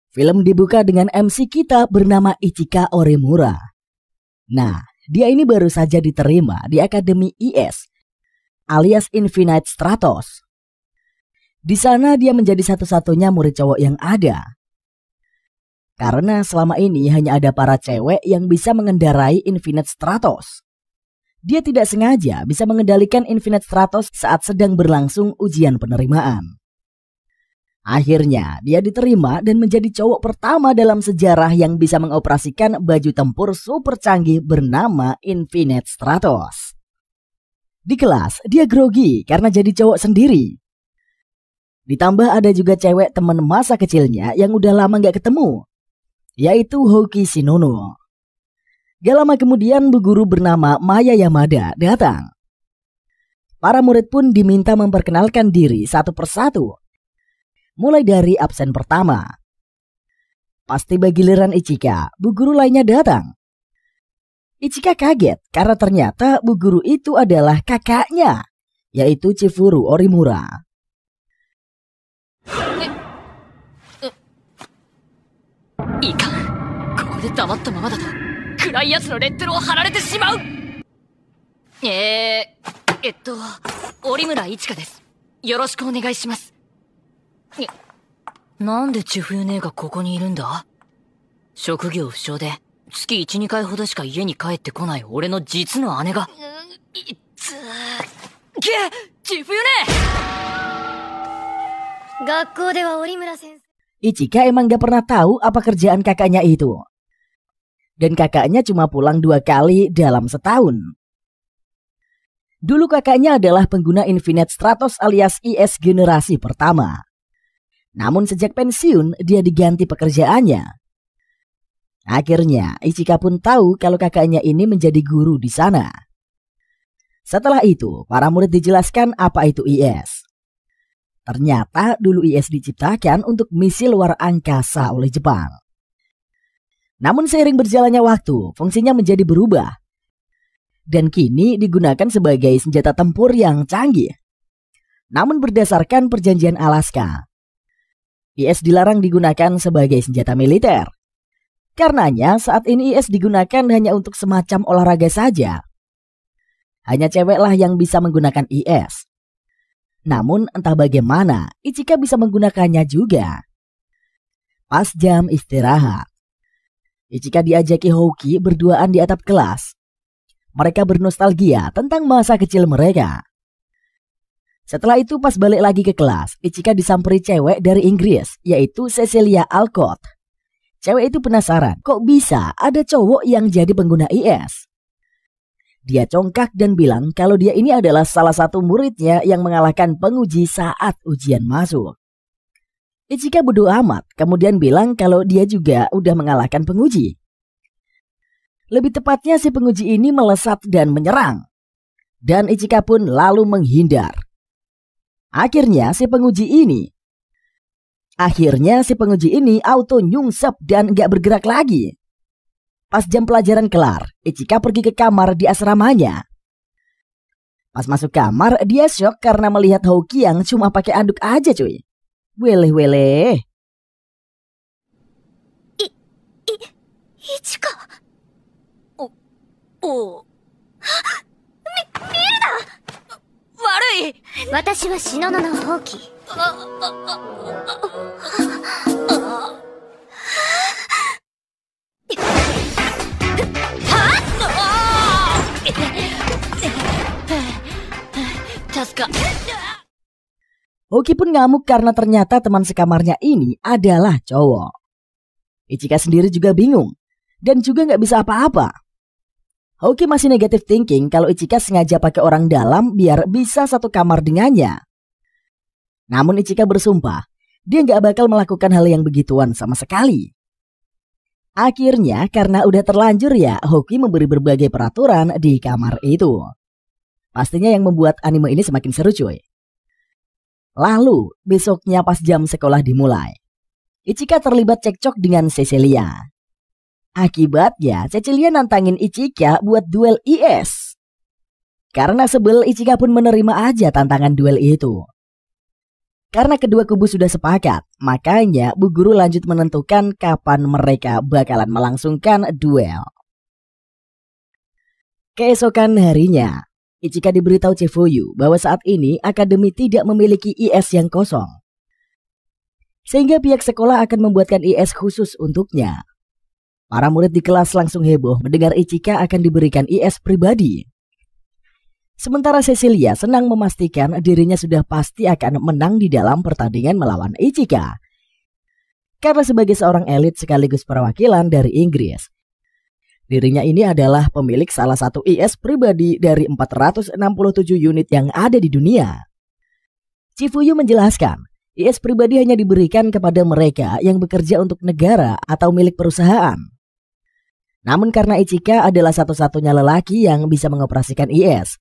Film dibuka dengan MC kita bernama Ichika Orimura. Nah, dia ini baru saja diterima di Akademi IS alias Infinite Stratos. Di sana dia menjadi satu-satunya murid cowok yang ada. Karena selama ini hanya ada para cewek yang bisa mengendarai Infinite Stratos. Dia tidak sengaja bisa mengendalikan Infinite Stratos saat sedang berlangsung ujian penerimaan. Akhirnya dia diterima dan menjadi cowok pertama dalam sejarah yang bisa mengoperasikan baju tempur super canggih bernama Infinite Stratos. Di kelas dia grogi karena jadi cowok sendiri. Ditambah ada juga cewek teman masa kecilnya yang udah lama gak ketemu, yaitu Hoki Shinono. Gak lama kemudian bu guru bernama Maya Yamada datang. Para murid pun diminta memperkenalkan diri satu persatu, mulai dari absen pertama. Pas tiba giliran Ichika, bu guru lainnya datang. Ichika kaget karena ternyata bu guru itu adalah kakaknya, yaitu Chifuru Orimura. Ichika emang gak pernah tahu apa kerjaan kakaknya itu. Dan kakaknya cuma pulang 2 kali dalam setahun. Dulu kakaknya adalah pengguna Infinite Stratos alias IS generasi pertama. Namun sejak pensiun dia diganti pekerjaannya. Akhirnya Ichika pun tahu kalau kakaknya ini menjadi guru di sana. Setelah itu para murid dijelaskan apa itu IS. Ternyata dulu IS diciptakan untuk misi luar angkasa oleh Jepang. Namun seiring berjalannya waktu, fungsinya menjadi berubah. Dan kini digunakan sebagai senjata tempur yang canggih. Namun berdasarkan perjanjian Alaska, IS dilarang digunakan sebagai senjata militer. Karenanya saat ini IS digunakan hanya untuk semacam olahraga saja. Hanya ceweklah yang bisa menggunakan IS. Namun entah bagaimana Ichika bisa menggunakannya juga. Pas jam istirahat, Ichika diajaki Hoki berduaan di atap kelas. Mereka bernostalgia tentang masa kecil mereka. Setelah itu pas balik lagi ke kelas, Ichika disamperi cewek dari Inggris, yaitu Cecilia Alcott. Cewek itu penasaran, kok bisa ada cowok yang jadi pengguna IS? Dia congkak dan bilang kalau dia ini adalah salah satu muridnya yang mengalahkan penguji saat ujian masuk. Ichika bodo amat, kemudian bilang kalau dia juga udah mengalahkan penguji. Lebih tepatnya si penguji ini melesat dan menyerang. Dan Ichika pun lalu menghindar. Akhirnya si penguji ini auto nyungsep dan gak bergerak lagi. Pas jam pelajaran kelar, Ichika pergi ke kamar di asramanya. Pas masuk kamar, dia syok karena melihat Hoki yang cuma pakai anduk aja cuy. Weleh. Ichika. Miru da. Warui. Watashi wa Shinono no Hoki. Hoki pun ngamuk karena ternyata teman sekamarnya ini adalah cowok. Ichika sendiri juga bingung dan juga gak bisa apa-apa. Hoki masih negative thinking kalau Ichika sengaja pakai orang dalam biar bisa satu kamar dengannya. Namun Ichika bersumpah dia gak bakal melakukan hal yang begituan sama sekali. Akhirnya karena udah terlanjur ya, Hoki memberi berbagai peraturan di kamar itu. Pastinya yang membuat anime ini semakin seru cuy. Lalu besoknya pas jam sekolah dimulai, Ichika terlibat cekcok dengan Cecilia. Akibatnya Cecilia nantangin Ichika buat duel IS. Karena sebel, Ichika pun menerima aja tantangan duel itu. Karena kedua kubu sudah sepakat, makanya Bu Guru lanjut menentukan kapan mereka bakalan melangsungkan duel. Keesokan harinya, Ichika diberitahu Chifuyu bahwa saat ini akademi tidak memiliki IS yang kosong. Sehingga pihak sekolah akan membuatkan IS khusus untuknya. Para murid di kelas langsung heboh mendengar Ichika akan diberikan IS pribadi. Sementara Cecilia senang memastikan dirinya sudah pasti akan menang di dalam pertandingan melawan Ichika. Karena sebagai seorang elit sekaligus perwakilan dari Inggris, dirinya ini adalah pemilik salah satu IS pribadi dari 467 unit yang ada di dunia. Chifuyu menjelaskan, IS pribadi hanya diberikan kepada mereka yang bekerja untuk negara atau milik perusahaan. Namun karena Ichika adalah satu-satunya lelaki yang bisa mengoperasikan IS,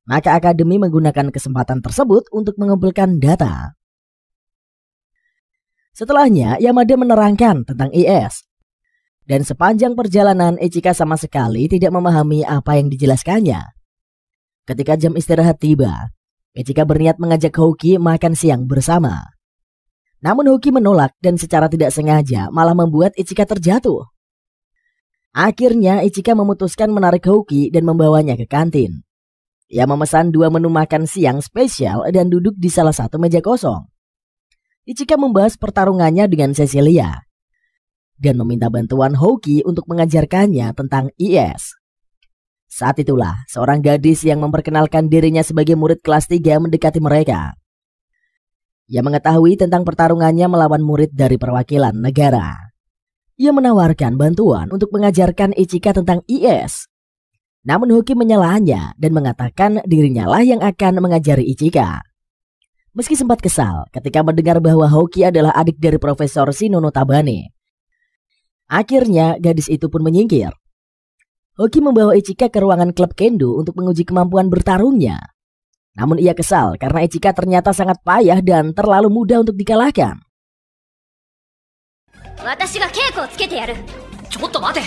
maka akademi menggunakan kesempatan tersebut untuk mengumpulkan data. Setelahnya, Yamada menerangkan tentang IS. Dan sepanjang perjalanan, Ichika sama sekali tidak memahami apa yang dijelaskannya. Ketika jam istirahat tiba, Ichika berniat mengajak Hoki makan siang bersama. Namun Hoki menolak dan secara tidak sengaja malah membuat Ichika terjatuh. Akhirnya Ichika memutuskan menarik Hoki dan membawanya ke kantin. Ia memesan 2 menu makan siang spesial dan duduk di salah satu meja kosong. Ichika membahas pertarungannya dengan Cecilia dan meminta bantuan Hoki untuk mengajarkannya tentang IS. Saat itulah seorang gadis yang memperkenalkan dirinya sebagai murid kelas 3 mendekati mereka. Ia mengetahui tentang pertarungannya melawan murid dari perwakilan negara. Ia menawarkan bantuan untuk mengajarkan Ichika tentang IS. Namun Hoki menyalahnya dan mengatakan dirinya lah yang akan mengajari Ichika. Meski sempat kesal ketika mendengar bahwa Hoki adalah adik dari Profesor Shinono Tabane. Akhirnya gadis itu pun menyingkir. Hoki membawa Ichika ke ruangan klub kendo untuk menguji kemampuan bertarungnya. Namun ia kesal karena Ichika ternyata sangat payah dan terlalu mudah untuk dikalahkan. 私が稽古をつけてやる。ちょっと待て、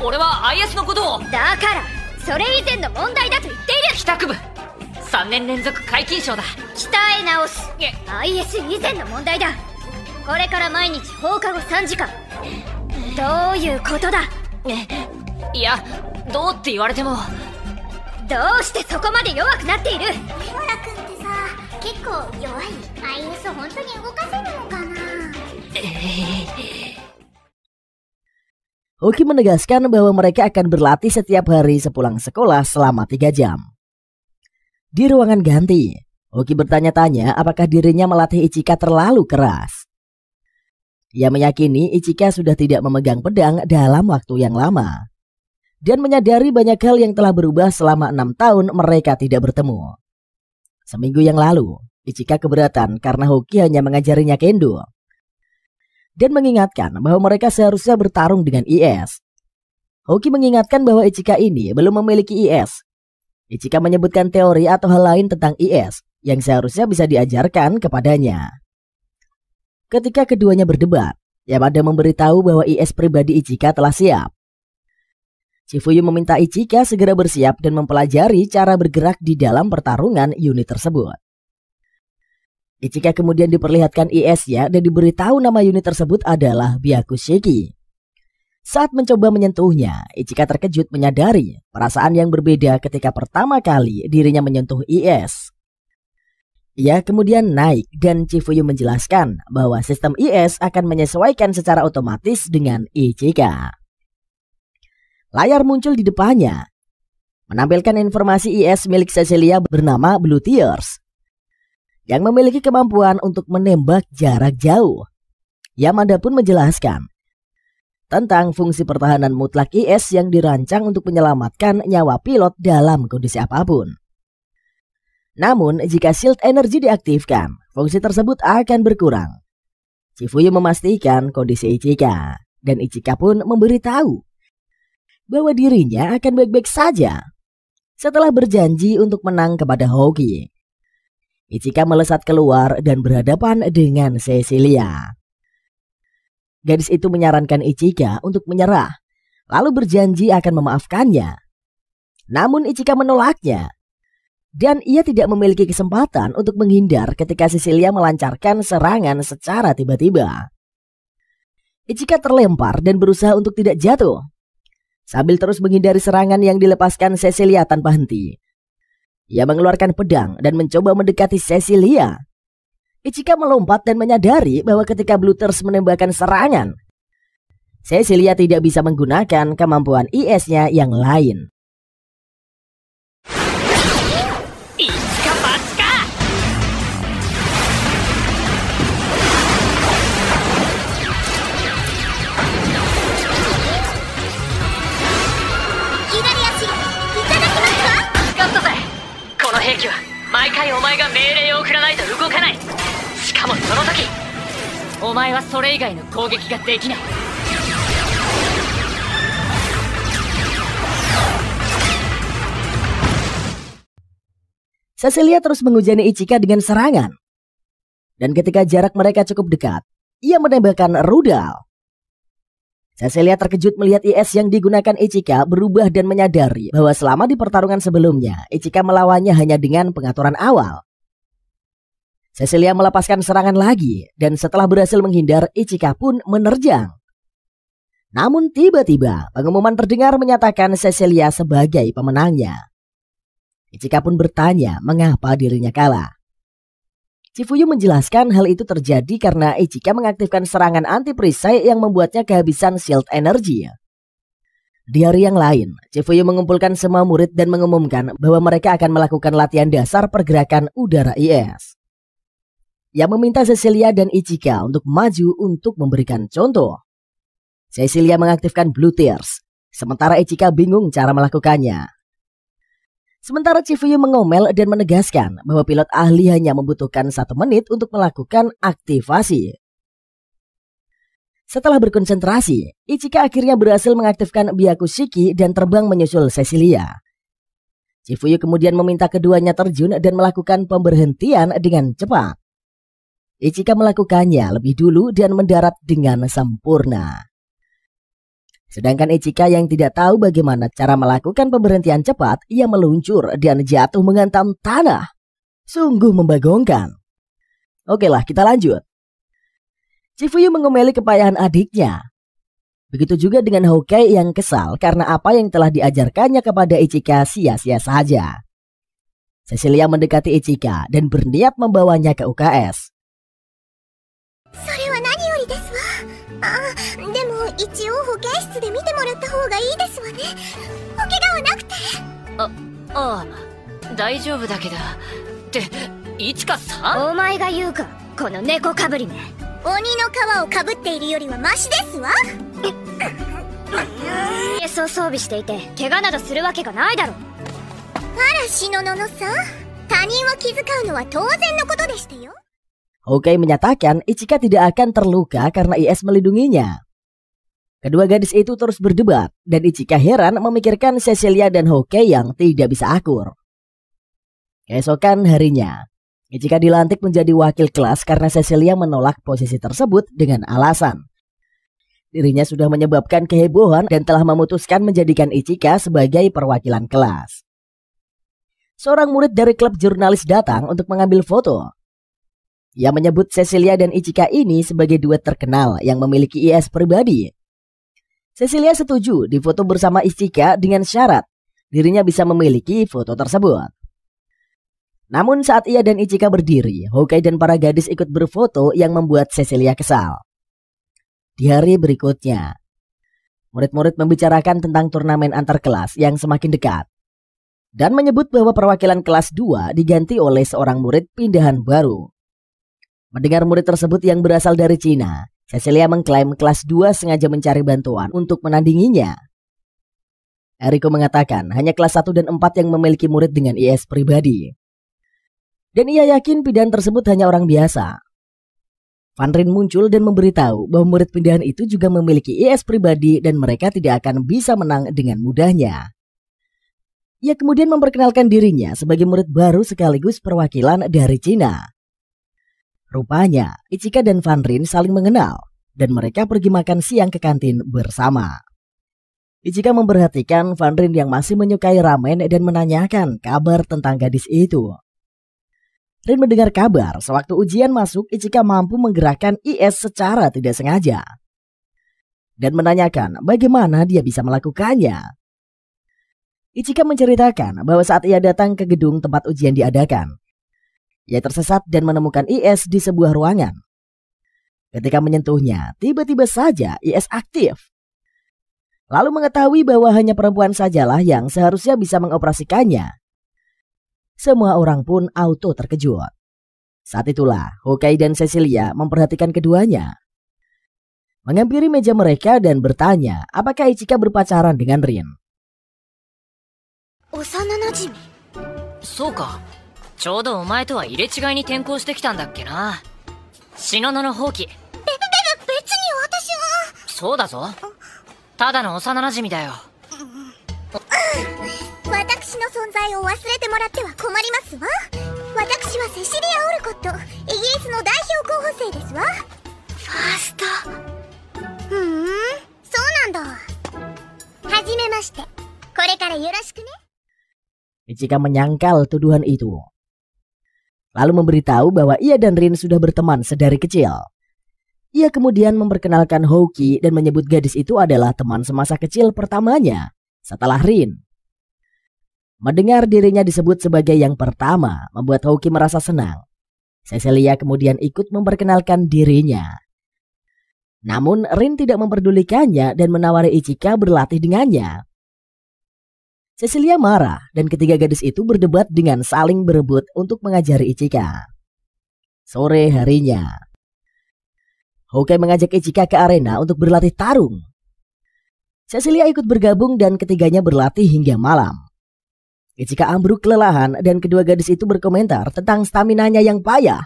俺は IS のことを。だからそれ以前の問題だと言っている。帰宅部3年連続皆勤賞だ。鍛え直す。IS 以前の問題だ。これから毎日放課後3時間。どういうことだ。いや、どうって言われても。どうしてそこまで弱くなっている。上原くんってさ、結構弱い。IS 本当に動かせるのかな。Hoki menegaskan bahwa mereka akan berlatih setiap hari sepulang sekolah selama 3 jam. Di ruangan ganti, Hoki bertanya-tanya apakah dirinya melatih Ichika terlalu keras. Ia meyakini Ichika sudah tidak memegang pedang dalam waktu yang lama. Dan menyadari banyak hal yang telah berubah selama 6 tahun mereka tidak bertemu. Seminggu yang lalu, Ichika keberatan karena Hoki hanya mengajarinya kendo. Dan mengingatkan bahwa mereka seharusnya bertarung dengan IS. Hoki mengingatkan bahwa Ichika ini belum memiliki IS. Ichika menyebutkan teori atau hal lain tentang IS yang seharusnya bisa diajarkan kepadanya. Ketika keduanya berdebat, Yamada memberitahu bahwa IS pribadi Ichika telah siap. Chifuyu meminta Ichika segera bersiap dan mempelajari cara bergerak di dalam pertarungan unit tersebut. Ichika kemudian diperlihatkan IS-nya dan diberitahu nama unit tersebut adalah Byakushiki. Saat mencoba menyentuhnya, Ichika terkejut menyadari perasaan yang berbeda ketika pertama kali dirinya menyentuh IS. Ia kemudian naik dan Chifuyu menjelaskan bahwa sistem IS akan menyesuaikan secara otomatis dengan Ichika. Layar muncul di depannya, menampilkan informasi IS milik Cecilia bernama Blue Tears, yang memiliki kemampuan untuk menembak jarak jauh. Yamada pun menjelaskan tentang fungsi pertahanan mutlak IS yang dirancang untuk menyelamatkan nyawa pilot dalam kondisi apapun. Namun, jika shield energi diaktifkan, fungsi tersebut akan berkurang. Chifuyu memastikan kondisi Ichika, dan Ichika pun memberitahu bahwa dirinya akan baik-baik saja setelah berjanji untuk menang kepada Hoki. Ichika melesat keluar dan berhadapan dengan Cecilia. Gadis itu menyarankan Ichika untuk menyerah, lalu berjanji akan memaafkannya. Namun Ichika menolaknya. Dan ia tidak memiliki kesempatan untuk menghindar ketika Cecilia melancarkan serangan secara tiba-tiba. Ichika terlempar dan berusaha untuk tidak jatuh. Sambil terus menghindari serangan yang dilepaskan Cecilia tanpa henti, ia mengeluarkan pedang dan mencoba mendekati Cecilia. Ichika melompat dan menyadari bahwa ketika Bluthers menembakkan serangan, Cecilia tidak bisa menggunakan kemampuan IS-nya yang lain. Ichika Bachika! Cecilia terus menghujani Ichika dengan serangan. Dan ketika jarak mereka cukup dekat, ia menembakkan rudal. Cecilia terkejut melihat IS yang digunakan Ichika berubah dan menyadari bahwa selama di pertarungan sebelumnya, Ichika melawannya hanya dengan pengaturan awal. Cecilia melepaskan serangan lagi dan setelah berhasil menghindar, Ichika pun menerjang. Namun tiba-tiba pengumuman terdengar menyatakan Cecilia sebagai pemenangnya. Ichika pun bertanya mengapa dirinya kalah. Chifuyu menjelaskan hal itu terjadi karena Ichika mengaktifkan serangan anti-perisai yang membuatnya kehabisan shield energi. Di hari yang lain, Chifuyu mengumpulkan semua murid dan mengumumkan bahwa mereka akan melakukan latihan dasar pergerakan udara IS. Ia meminta Cecilia dan Ichika untuk maju untuk memberikan contoh. Cecilia mengaktifkan Bluthers, sementara Ichika bingung cara melakukannya. Sementara Chifuyu mengomel dan menegaskan bahwa pilot ahli hanya membutuhkan 1 menit untuk melakukan aktivasi. Setelah berkonsentrasi, Ichika akhirnya berhasil mengaktifkan Byakushiki dan terbang menyusul Cecilia. Chifuyu kemudian meminta keduanya terjun dan melakukan pemberhentian dengan cepat. Ichika melakukannya lebih dulu dan mendarat dengan sempurna. Sedangkan Ichika yang tidak tahu bagaimana cara melakukan pemberhentian cepat, ia meluncur dan jatuh menghantam tanah. Sungguh membagongkan. Oke lah, kita lanjut. Chifuyu mengomeli kepayahan adiknya. Begitu juga dengan Hokage yang kesal karena apa yang telah diajarkannya kepada Ichika sia-sia saja. Cecilia mendekati Ichika dan berniat membawanya ke UKS. でも一応保健室で見てもらった方がいいですわね。お怪我はなくて。ああ、大丈夫だけど。ってイチカさん？お前が言うか、この猫かぶりめ。鬼の皮をかぶっているよりはマシですわ。IS を装備していて怪我などするわけがないだろ。あらしのののさん、他人を気遣うのは当然のことでしたよ。 Hokage menyatakan Ichika tidak akan terluka karena IS melindunginya. Kedua gadis itu terus berdebat dan Ichika heran memikirkan Cecilia dan Hokage yang tidak bisa akur. Keesokan harinya, Ichika dilantik menjadi wakil kelas karena Cecilia menolak posisi tersebut dengan alasan dirinya sudah menyebabkan kehebohan dan telah memutuskan menjadikan Ichika sebagai perwakilan kelas. Seorang murid dari klub jurnalis datang untuk mengambil foto. Ia menyebut Cecilia dan Ichika ini sebagai duet terkenal yang memiliki IS pribadi. Cecilia setuju difoto bersama Ichika dengan syarat dirinya bisa memiliki foto tersebut. Namun saat ia dan Ichika berdiri, Hokage dan para gadis ikut berfoto yang membuat Cecilia kesal. Di hari berikutnya, murid-murid membicarakan tentang turnamen antar kelas yang semakin dekat dan menyebut bahwa perwakilan kelas 2 diganti oleh seorang murid pindahan baru. Mendengar murid tersebut yang berasal dari Cina, Cecilia mengklaim kelas 2 sengaja mencari bantuan untuk menandinginya. Eriko mengatakan hanya kelas 1 dan 4 yang memiliki murid dengan IS pribadi. Dan ia yakin pindahan tersebut hanya orang biasa. Van Rin muncul dan memberitahu bahwa murid pindahan itu juga memiliki IS pribadi dan mereka tidak akan bisa menang dengan mudahnya. Ia kemudian memperkenalkan dirinya sebagai murid baru sekaligus perwakilan dari Cina. Rupanya, Ichika dan Van Rin saling mengenal dan mereka pergi makan siang ke kantin bersama. Ichika memperhatikan Van Rin yang masih menyukai ramen dan menanyakan kabar tentang gadis itu. Rin mendengar kabar sewaktu ujian masuk Ichika mampu menggerakkan IS secara tidak sengaja. Dan menanyakan bagaimana dia bisa melakukannya. Ichika menceritakan bahwa saat ia datang ke gedung tempat ujian diadakan, ia tersesat dan menemukan IS di sebuah ruangan. Ketika menyentuhnya, tiba-tiba saja IS aktif. Lalu mengetahui bahwa hanya perempuan sajalah yang seharusnya bisa mengoperasikannya. Semua orang pun auto terkejut. Saat itulah Hokage dan Cecilia memperhatikan keduanya. Menghampiri meja mereka dan bertanya apakah Ichika berpacaran dengan Rin. 幼なじみ。そうか。ちょうどお前とは入れ違いに転校してきたんだっけな。信濃の放棄。別に私は。そうだぞ。ただの幼なじみだよ。私の存在を忘れてもらっては困りますわ。私はセシリア・オルコット、イギリスの代表候補生ですわ。ファースト。そうなんだ。はじめまして。これからよろしくね。Ichika menyangkal tuduhan itu. Lalu memberitahu bahwa ia dan Rin sudah berteman sedari kecil. Ia kemudian memperkenalkan Houki dan menyebut gadis itu adalah teman semasa kecil pertamanya setelah Rin. Mendengar dirinya disebut sebagai yang pertama membuat Houki merasa senang. Cecilia kemudian ikut memperkenalkan dirinya. Namun Rin tidak memperdulikannya dan menawari Ichika berlatih dengannya. Cecilia marah dan ketiga gadis itu berdebat dengan saling berebut untuk mengajari Ichika. Sore harinya, Hokage mengajak Ichika ke arena untuk berlatih tarung. Cecilia ikut bergabung dan ketiganya berlatih hingga malam. Ichika ambruk kelelahan dan kedua gadis itu berkomentar tentang staminanya yang payah.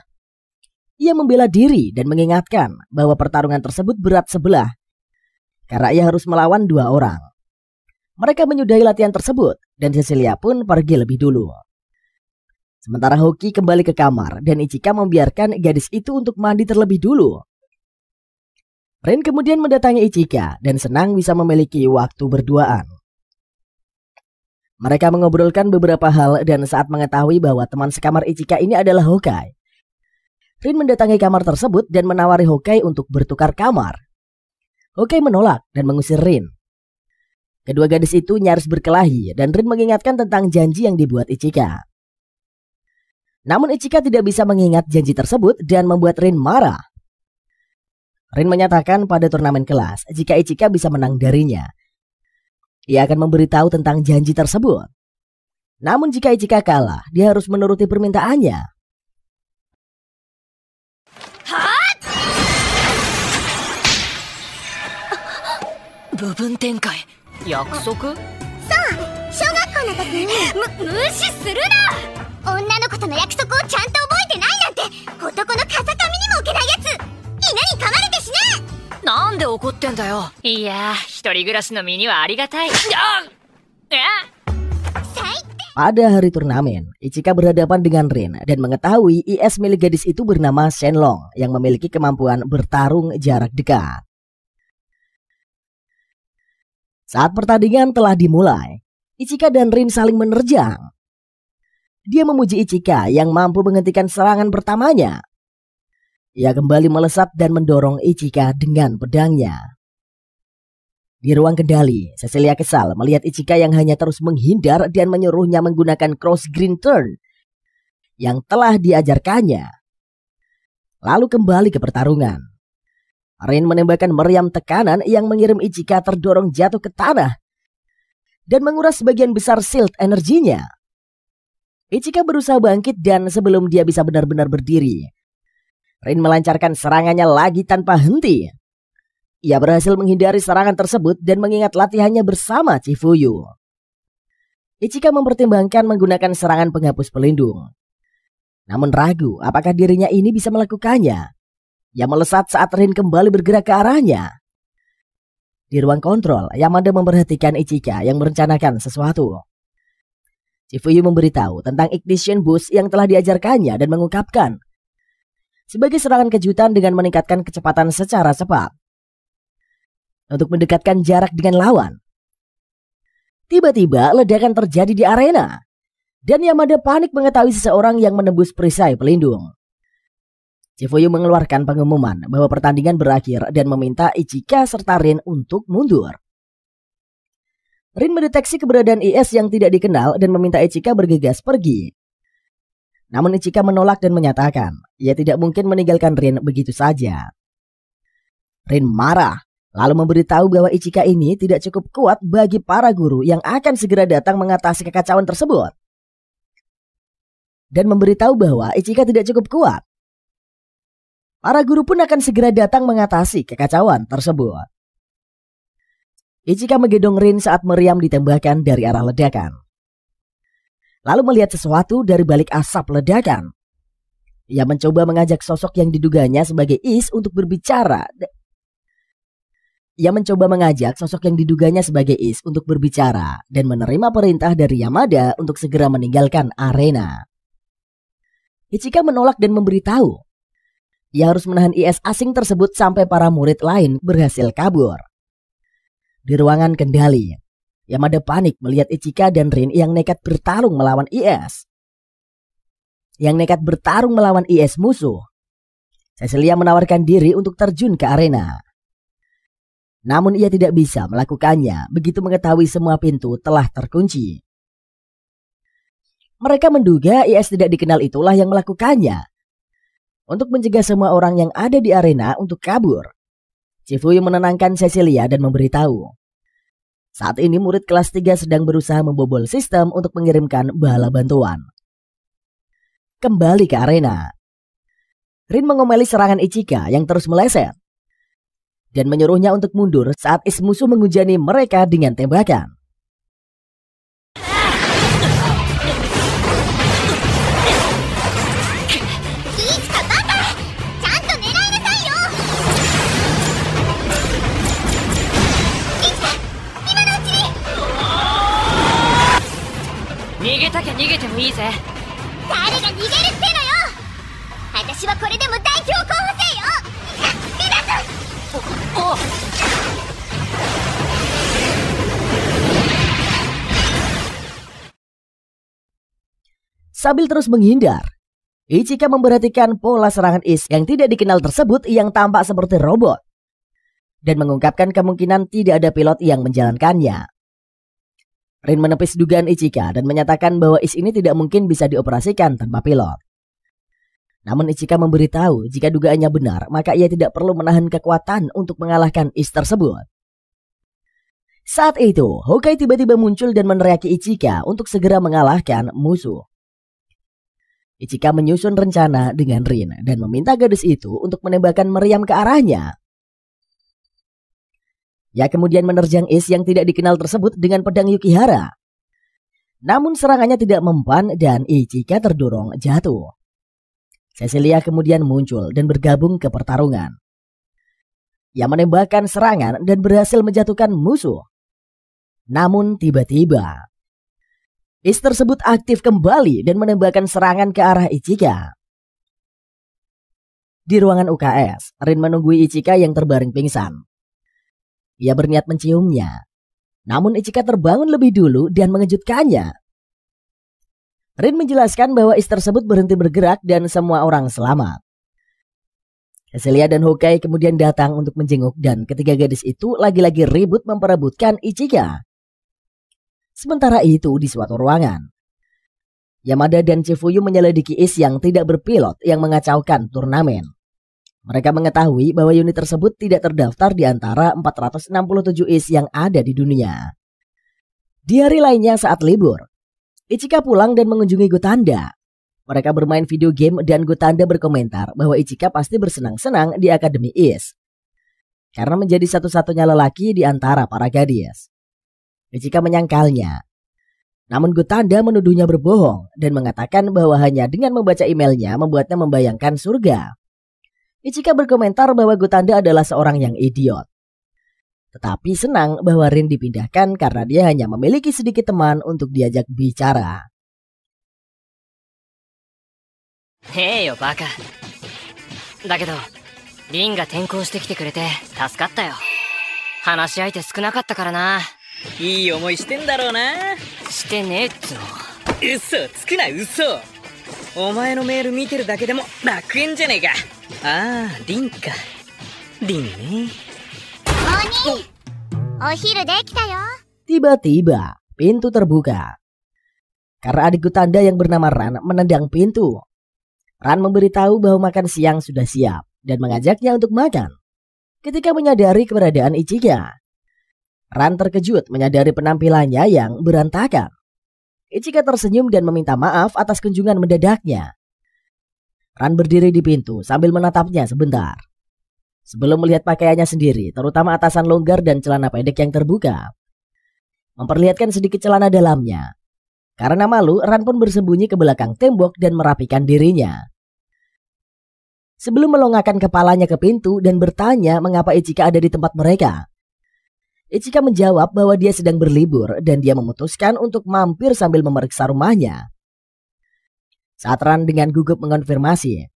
Ia membela diri dan mengingatkan bahwa pertarungan tersebut berat sebelah karena ia harus melawan dua orang. Mereka menyudahi latihan tersebut dan Cecilia pun pergi lebih dulu. Sementara Houki kembali ke kamar dan Ichika membiarkan gadis itu untuk mandi terlebih dulu. Rin kemudian mendatangi Ichika dan senang bisa memiliki waktu berduaan. Mereka mengobrolkan beberapa hal dan saat mengetahui bahwa teman sekamar Ichika ini adalah Hokage, Rin mendatangi kamar tersebut dan menawari Hokage untuk bertukar kamar. Hokage menolak dan mengusir Rin. Kedua gadis itu nyaris berkelahi dan Rin mengingatkan tentang janji yang dibuat Ichika. Namun Ichika tidak bisa mengingat janji tersebut dan membuat Rin marah. Rin menyatakan pada turnamen kelas jika Ichika bisa menang darinya, ia akan memberitahu tentang janji tersebut. Namun jika Ichika kalah, dia harus menuruti permintaannya. Bu분 tenkai. 約束？そう、小学校の時に無視するな。女の子との約束をちゃんと覚えてないなんて男の風上にも置けないやつ。犬に噛まれて死ね。なんで怒ってんだよ。いやー、一人暮らしの身にはありがたい。Pada hari turnamen, Ichika berhadapan dengan Rin dan mengetahui IS milik gadis itu bernama Shenlong yang memiliki kemampuan bertarung jarak dekat. Saat pertandingan telah dimulai, Ichika dan Rin saling menerjang. Dia memuji Ichika yang mampu menghentikan serangan pertamanya. Ia kembali melesat dan mendorong Ichika dengan pedangnya. Di ruang kendali, Cecilia kesal melihat Ichika yang hanya terus menghindar dan menyuruhnya menggunakan cross green turn yang telah diajarkannya. Lalu kembali ke pertarungan. Rin menembakkan meriam tekanan yang mengirim Ichika terdorong jatuh ke tanah dan menguras sebagian besar shield energinya. Ichika berusaha bangkit dan sebelum dia bisa benar-benar berdiri, Rin melancarkan serangannya lagi tanpa henti. Ia berhasil menghindari serangan tersebut dan mengingat latihannya bersama Chifuyu. Ichika mempertimbangkan menggunakan serangan penghapus pelindung. Namun ragu apakah dirinya ini bisa melakukannya. Ia melesat saat Rin kembali bergerak ke arahnya. Di ruang kontrol, Yamada memperhatikan Ichika yang merencanakan sesuatu. Chifuyu memberitahu tentang ignition boost yang telah diajarkannya dan mengungkapkan sebagai serangan kejutan dengan meningkatkan kecepatan secara cepat. Untuk mendekatkan jarak dengan lawan, Tiba-tiba ledakan terjadi di arena. Dan Yamada panik mengetahui seseorang yang menembus perisai pelindung. Chifuyu mengeluarkan pengumuman bahwa pertandingan berakhir dan meminta Ichika serta Rin untuk mundur. Rin mendeteksi keberadaan IS yang tidak dikenal dan meminta Ichika bergegas pergi. Namun Ichika menolak dan menyatakan ia tidak mungkin meninggalkan Rin begitu saja. Rin marah, lalu memberitahu bahwa Ichika ini tidak cukup kuat bagi para guru yang akan segera datang mengatasi kekacauan tersebut. Dan memberitahu bahwa Ichika tidak cukup kuat. Para guru pun akan segera datang mengatasi kekacauan tersebut. Ichika menggendong Rin saat meriam ditembakkan dari arah ledakan. Lalu melihat sesuatu dari balik asap ledakan. Ia mencoba mengajak sosok yang diduganya sebagai Is untuk berbicara. Dan menerima perintah dari Yamada untuk segera meninggalkan arena. Ichika menolak dan memberitahu ia harus menahan IS asing tersebut sampai para murid lain berhasil kabur. Di ruangan kendali, Yamada panik melihat Ichika dan Rin yang nekat bertarung melawan IS. Musuh. Cecilia menawarkan diri untuk terjun ke arena. Namun ia tidak bisa melakukannya begitu mengetahui semua pintu telah terkunci. Mereka menduga IS tidak dikenal itulah yang melakukannya. Untuk mencegah semua orang yang ada di arena untuk kabur, Chifuyu menenangkan Cecilia dan memberitahu saat ini murid kelas 3 sedang berusaha membobol sistem untuk mengirimkan bala bantuan. Kembali ke arena, Rin mengomeli serangan Ichika yang terus meleset dan menyuruhnya untuk mundur saat Is musuh menghujani mereka dengan tembakan. Sambil terus menghindar, Ichika memperhatikan pola serangan Is yang tidak dikenal tersebut yang tampak seperti robot dan mengungkapkan kemungkinan tidak ada pilot yang menjalankannya. Rin menepis dugaan Ichika dan menyatakan bahwa Is ini tidak mungkin bisa dioperasikan tanpa pilot. Namun Ichika memberitahu jika dugaannya benar, maka ia tidak perlu menahan kekuatan untuk mengalahkan Is tersebut. Saat itu, Hokage tiba-tiba muncul dan meneriaki Ichika untuk segera mengalahkan musuh. Ichika menyusun rencana dengan Rin dan meminta gadis itu untuk menembakkan meriam ke arahnya. Ia kemudian menerjang Is yang tidak dikenal tersebut dengan pedang Yukihara. Namun serangannya tidak mempan dan Ichika terdorong jatuh. Cecilia kemudian muncul dan bergabung ke pertarungan. Ia menembakkan serangan dan berhasil menjatuhkan musuh. Namun tiba-tiba Is tersebut aktif kembali dan menembakkan serangan ke arah Ichika. Di ruangan UKS, Rin menunggui Ichika yang terbaring pingsan. Ia berniat menciumnya, namun Ichika terbangun lebih dulu dan mengejutkannya. Rin menjelaskan bahwa Is tersebut berhenti bergerak dan semua orang selamat. Cecilia dan Hokage kemudian datang untuk menjenguk dan ketiga gadis itu lagi-lagi ribut memperebutkan Ichika. Sementara itu di suatu ruangan, Yamada dan Chifuyu menyelidiki Is yang tidak berpilot yang mengacaukan turnamen. Mereka mengetahui bahwa unit tersebut tidak terdaftar di antara 467 Is yang ada di dunia. Di hari lainnya saat libur, Ichika pulang dan mengunjungi Gotanda. Mereka bermain video game dan Gotanda berkomentar bahwa Ichika pasti bersenang-senang di Akademi Is karena menjadi satu-satunya lelaki di antara para gadis. Ichika menyangkalnya. Namun Gotanda menuduhnya berbohong dan mengatakan bahwa hanya dengan membaca emailnya membuatnya membayangkan surga. Ichika berkomentar bahwa Gotanda adalah seorang yang idiot. Tetapi senang bahwa Rin dipindahkan karena dia hanya memiliki sedikit teman untuk diajak bicara. Hei yo baka. だけど、リンが転校してきてくれて助かったよ。話し相手少なかったからな。いい思いしてんだろうな。してねえっつの。嘘つくな嘘。お前のメール見てるだけでも楽園じゃねえか。ああ、リンか。リンね。お昼できたよ。Tiba-tiba pintu terbuka. Karena adik Gutanda yang bernama Ran menendang pintu. Ran memberitahu bahwa makan siang sudah siap dan mengajaknya untuk makan. Ketika menyadari keberadaan Ichika, Ran terkejut menyadari penampilannya yang berantakan. Ichika tersenyum dan meminta maaf atas kunjungan mendadaknya. Ran berdiri di pintu sambil menatapnya sebentar. Sebelum melihat pakaiannya sendiri, terutama atasan longgar dan celana pendek yang terbuka, memperlihatkan sedikit celana dalamnya. Karena malu, Ran pun bersembunyi ke belakang tembok dan merapikan dirinya. Sebelum melongakkan kepalanya ke pintu dan bertanya mengapa Ichika ada di tempat mereka, Ichika menjawab bahwa dia sedang berlibur dan dia memutuskan untuk mampir sambil memeriksa rumahnya. Saat Ran dengan gugup mengonfirmasi,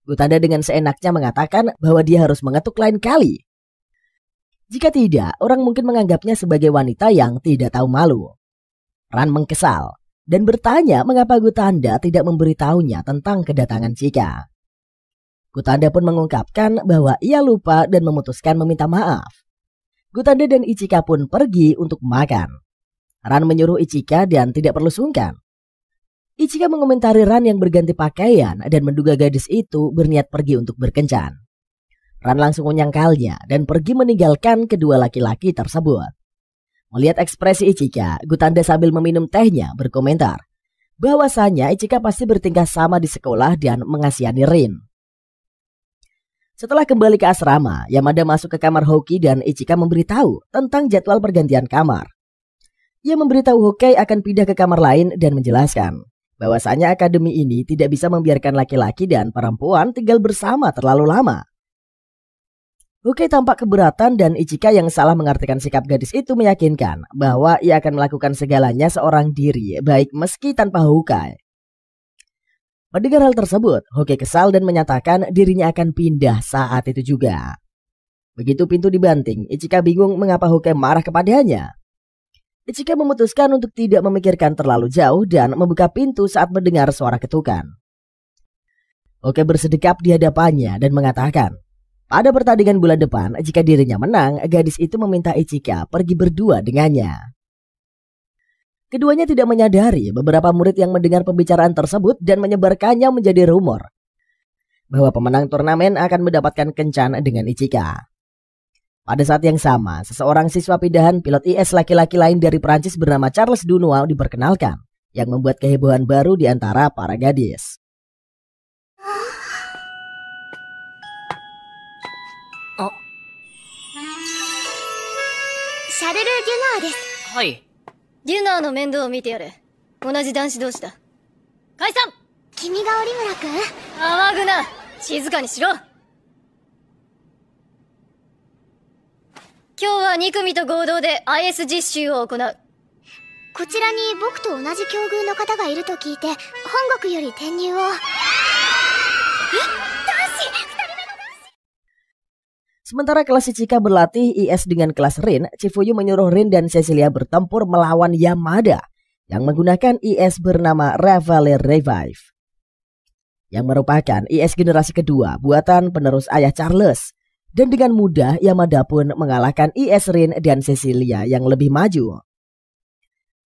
Gutanda dengan seenaknya mengatakan bahwa dia harus mengetuk lain kali. Jika tidak, orang mungkin menganggapnya sebagai wanita yang tidak tahu malu. Ran mengkesal dan bertanya mengapa Gutanda tidak memberitahunya tentang kedatangan Chika. Gutanda pun mengungkapkan bahwa ia lupa dan memutuskan meminta maaf. Gutanda dan Ichika pun pergi untuk makan. Ran menyuruh Ichika dan tidak perlu sungkan. Ichika mengomentari Ran yang berganti pakaian dan menduga gadis itu berniat pergi untuk berkencan. Ran langsung menyangkalnya dan pergi meninggalkan kedua laki-laki tersebut. Melihat ekspresi Ichika, Gutanda sambil meminum tehnya berkomentar bahwasanya Ichika pasti bertingkah sama di sekolah dan mengasihani Rin. Setelah kembali ke asrama, Yamada masuk ke kamar Hoki dan Ichika memberitahu tentang jadwal pergantian kamar. Ia memberitahu Hoki akan pindah ke kamar lain dan menjelaskan bahwasanya akademi ini tidak bisa membiarkan laki-laki dan perempuan tinggal bersama terlalu lama. Hoki tampak keberatan dan Ichika yang salah mengartikan sikap gadis itu meyakinkan bahwa ia akan melakukan segalanya seorang diri, baik meski tanpa Hoki. Mendengar hal tersebut, Hoki kesal dan menyatakan dirinya akan pindah saat itu juga. Begitu pintu dibanting, Ichika bingung mengapa Hoki marah kepadanya. Ichika memutuskan untuk tidak memikirkan terlalu jauh dan membuka pintu saat mendengar suara ketukan. Hoki bersedekap di hadapannya dan mengatakan, pada pertandingan bulan depan, jika dirinya menang, gadis itu meminta Ichika pergi berdua dengannya. Keduanya tidak menyadari beberapa murid yang mendengar pembicaraan tersebut dan menyebarkannya menjadi rumor bahwa pemenang turnamen akan mendapatkan kencan dengan Ichika. Pada saat yang sama, seseorang siswa pindahan pilot IS laki-laki lain dari Prancis bernama Charles Dunois diperkenalkan, yang membuat kehebohan baru di antara para gadis. Charles Dunois desu. はい。デュナーの面倒を見てやれ。同じ男子同士だ。解散。君が折村くん？騒ぐな。静かにしろ。今日は2組と合同で IS 実習を行う。こちらに僕と同じ境遇の方がいると聞いて本国より転入を。男子！ Sementara kelas Ichika berlatih IS dengan kelas Rin, Chifuyu menyuruh Rin dan Cecilia bertempur melawan Yamada yang menggunakan IS bernama Reveille Revive, yang merupakan IS generasi kedua buatan penerus ayah Charles. Dan dengan mudah Yamada pun mengalahkan IS Rin dan Cecilia yang lebih maju.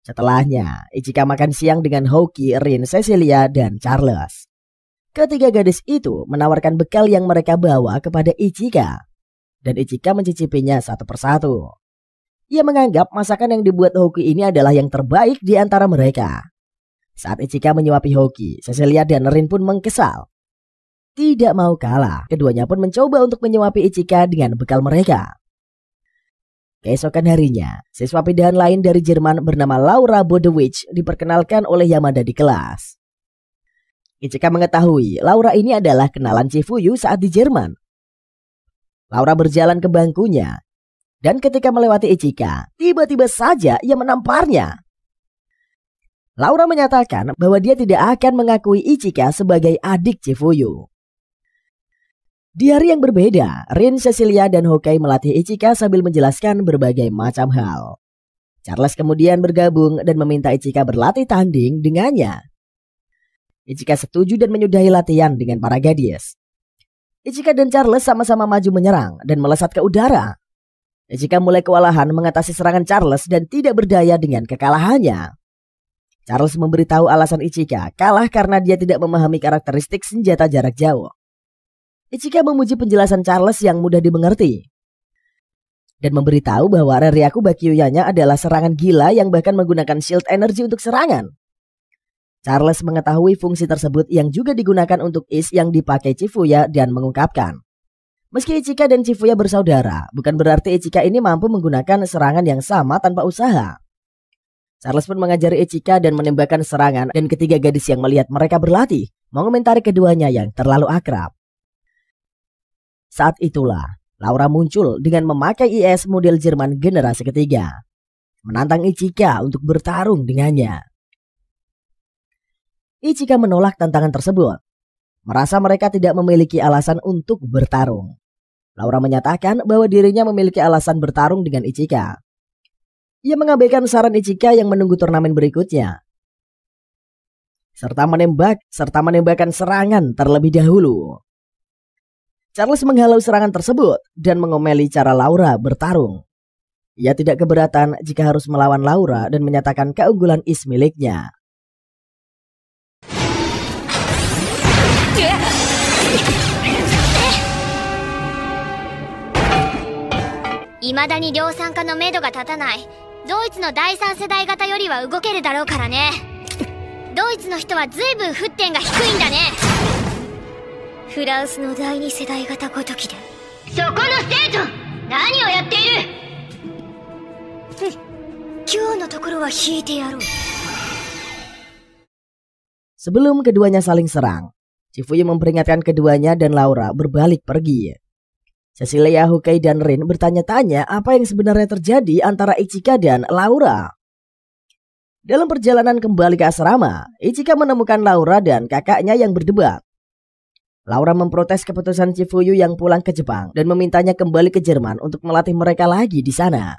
Setelahnya, Ichika makan siang dengan Hoki, Rin, Cecilia, dan Charles. Ketiga gadis itu menawarkan bekal yang mereka bawa kepada Ichika, dan Ichika mencicipinya satu persatu. Ia menganggap masakan yang dibuat Hoki ini adalah yang terbaik di antara mereka. Saat Ichika menyuapi Hoki, Cecilia dan Rin pun mengkesal. Tidak mau kalah, keduanya pun mencoba untuk menyuapi Ichika dengan bekal mereka. Keesokan harinya, siswa pindahan lain dari Jerman bernama Laura Bodewich diperkenalkan oleh Yamada di kelas. Ichika mengetahui Laura ini adalah kenalan Chifuyu saat di Jerman. Laura berjalan ke bangkunya, dan ketika melewati Ichika, tiba-tiba saja ia menamparnya. Laura menyatakan bahwa dia tidak akan mengakui Ichika sebagai adik Chifuyu. Di hari yang berbeda, Rin, Cecilia, dan Hoki melatih Ichika sambil menjelaskan berbagai macam hal. Charles kemudian bergabung dan meminta Ichika berlatih tanding dengannya. Ichika setuju dan menyudahi latihan dengan para gadis. Ichika dan Charles sama-sama maju menyerang dan melesat ke udara. Ichika mulai kewalahan mengatasi serangan Charles dan tidak berdaya dengan kekalahannya. Charles memberitahu alasan Ichika kalah karena dia tidak memahami karakteristik senjata jarak jauh. Ichika memuji penjelasan Charles yang mudah dimengerti dan memberitahu bahwa Reryaku Bakyuyanya adalah serangan gila yang bahkan menggunakan shield energi untuk serangan. Charles mengetahui fungsi tersebut yang juga digunakan untuk is yang dipakai Chifuya dan mengungkapkan, meski Ichika dan Chifuya bersaudara, bukan berarti Ichika ini mampu menggunakan serangan yang sama tanpa usaha. Charles pun mengajari Ichika dan menembakkan serangan, dan ketiga gadis yang melihat mereka berlatih mengomentari keduanya yang terlalu akrab. Saat itulah Laura muncul dengan memakai IS model Jerman generasi ketiga, menantang Ichika untuk bertarung dengannya. Ichika menolak tantangan tersebut, merasa mereka tidak memiliki alasan untuk bertarung. Laura menyatakan bahwa dirinya memiliki alasan bertarung dengan Ichika. Ia mengabaikan saran Ichika yang menunggu turnamen berikutnya, serta menembakkan serangan terlebih dahulu. Charles menghalau serangan tersebut dan mengomeli cara Laura bertarung. Ia tidak keberatan jika harus melawan Laura dan menyatakan keunggulan is miliknya. Imadani 量産化のめどが立たない。ドイツの第3世代型よりは動けるだろうからね。ドイツの人は随分沸点が低いんだね。フランスの第2世代型ごときで。そこの生徒、何をやっている。今日のところは引いてやろう。Sebelum keduanya saling serang, Chifuya memperingatkan keduanya dan Laura berbalik pergi. Cecilia, Hokage, dan Rin bertanya-tanya apa yang sebenarnya terjadi antara Ichika dan Laura. Dalam perjalanan kembali ke asrama, Ichika menemukan Laura dan kakaknya yang berdebat. Laura memprotes keputusan Chifuyu yang pulang ke Jepang dan memintanya kembali ke Jerman untuk melatih mereka lagi di sana.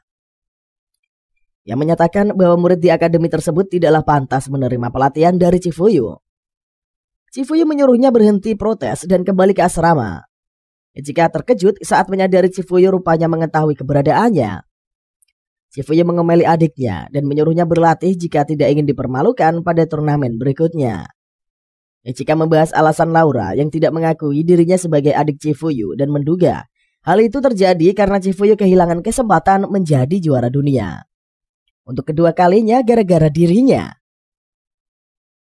Ia menyatakan bahwa murid di akademi tersebut tidaklah pantas menerima pelatihan dari Chifuyu. Chifuyu menyuruhnya berhenti protes dan kembali ke asrama. Ichika terkejut saat menyadari Chifuyu rupanya mengetahui keberadaannya. Chifuyu mengomeli adiknya dan menyuruhnya berlatih jika tidak ingin dipermalukan pada turnamen berikutnya. Ichika membahas alasan Laura yang tidak mengakui dirinya sebagai adik Chifuyu dan menduga hal itu terjadi karena Chifuyu kehilangan kesempatan menjadi juara dunia untuk kedua kalinya gara-gara dirinya.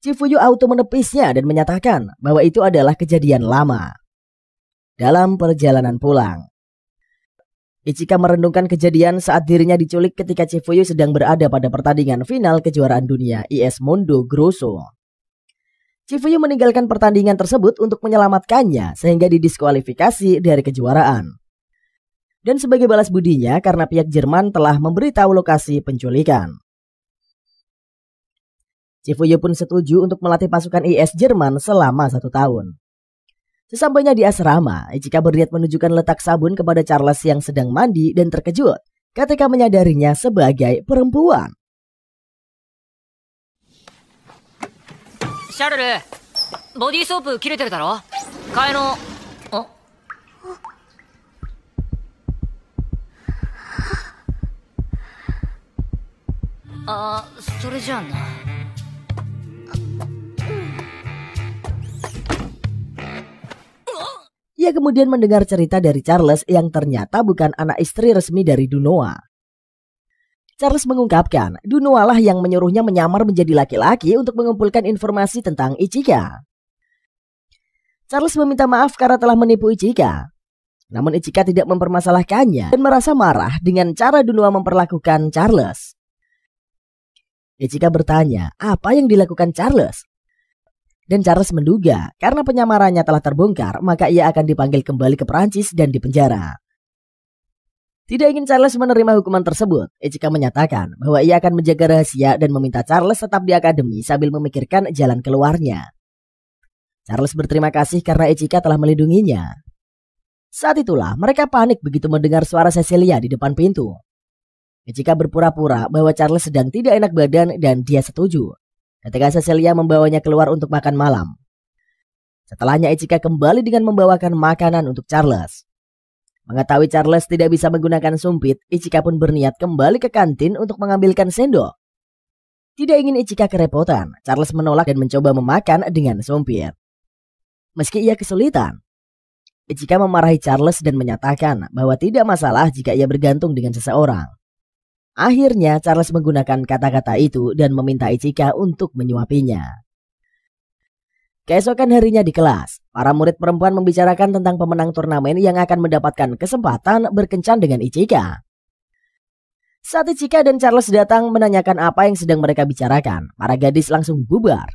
Chifuyu auto menepisnya dan menyatakan bahwa itu adalah kejadian lama. Dalam perjalanan pulang, Ichika merenungkan kejadian saat dirinya diculik ketika Chifuyu sedang berada pada pertandingan final kejuaraan dunia IS Mondo Grosso. Chifuyu meninggalkan pertandingan tersebut untuk menyelamatkannya sehingga didiskualifikasi dari kejuaraan. Dan sebagai balas budinya karena pihak Jerman telah memberitahu lokasi penculikan. Chifuyu pun setuju untuk melatih pasukan IS Jerman selama 1 tahun. Sesampainya di asrama, Ichika berniat menunjukkan letak sabun kepada Charles yang sedang mandi dan terkejut ketika menyadarinya sebagai perempuan. Charles, ボディーソープ切れてるだろ？替えの。それじゃあな。Ia kemudian mendengar cerita dari Charles yang ternyata bukan anak istri resmi dari Dunoa. Charles mengungkapkan Dunoa lah yang menyuruhnya menyamar menjadi laki-laki untuk mengumpulkan informasi tentang Ichika. Charles meminta maaf karena telah menipu Ichika. Namun Ichika tidak mempermasalahkannya dan merasa marah dengan cara Dunoa memperlakukan Charles. Ichika bertanya apa yang dilakukan Charles. Dan Charles menduga karena penyamarannya telah terbongkar maka ia akan dipanggil kembali ke Perancis dan dipenjara. Tidak ingin Charles menerima hukuman tersebut, Ichika menyatakan bahwa ia akan menjaga rahasia dan meminta Charles tetap di akademi sambil memikirkan jalan keluarnya. Charles berterima kasih karena Ichika telah melindunginya. Saat itulah mereka panik begitu mendengar suara Cecilia di depan pintu. Ichika berpura-pura bahwa Charles sedang tidak enak badan dan dia setuju ketika Cecilia membawanya keluar untuk makan malam. Setelahnya Ichika kembali dengan membawakan makanan untuk Charles. Mengetahui Charles tidak bisa menggunakan sumpit, Ichika pun berniat kembali ke kantin untuk mengambilkan sendok. Tidak ingin Ichika kerepotan, Charles menolak dan mencoba memakan dengan sumpit. Meski ia kesulitan, Ichika memarahi Charles dan menyatakan bahwa tidak masalah jika ia bergantung dengan seseorang. Akhirnya Charles menggunakan kata-kata itu dan meminta Ichika untuk menyuapinya. Keesokan harinya di kelas, para murid perempuan membicarakan tentang pemenang turnamen yang akan mendapatkan kesempatan berkencan dengan Ichika. Saat Ichika dan Charles datang menanyakan apa yang sedang mereka bicarakan, para gadis langsung bubar.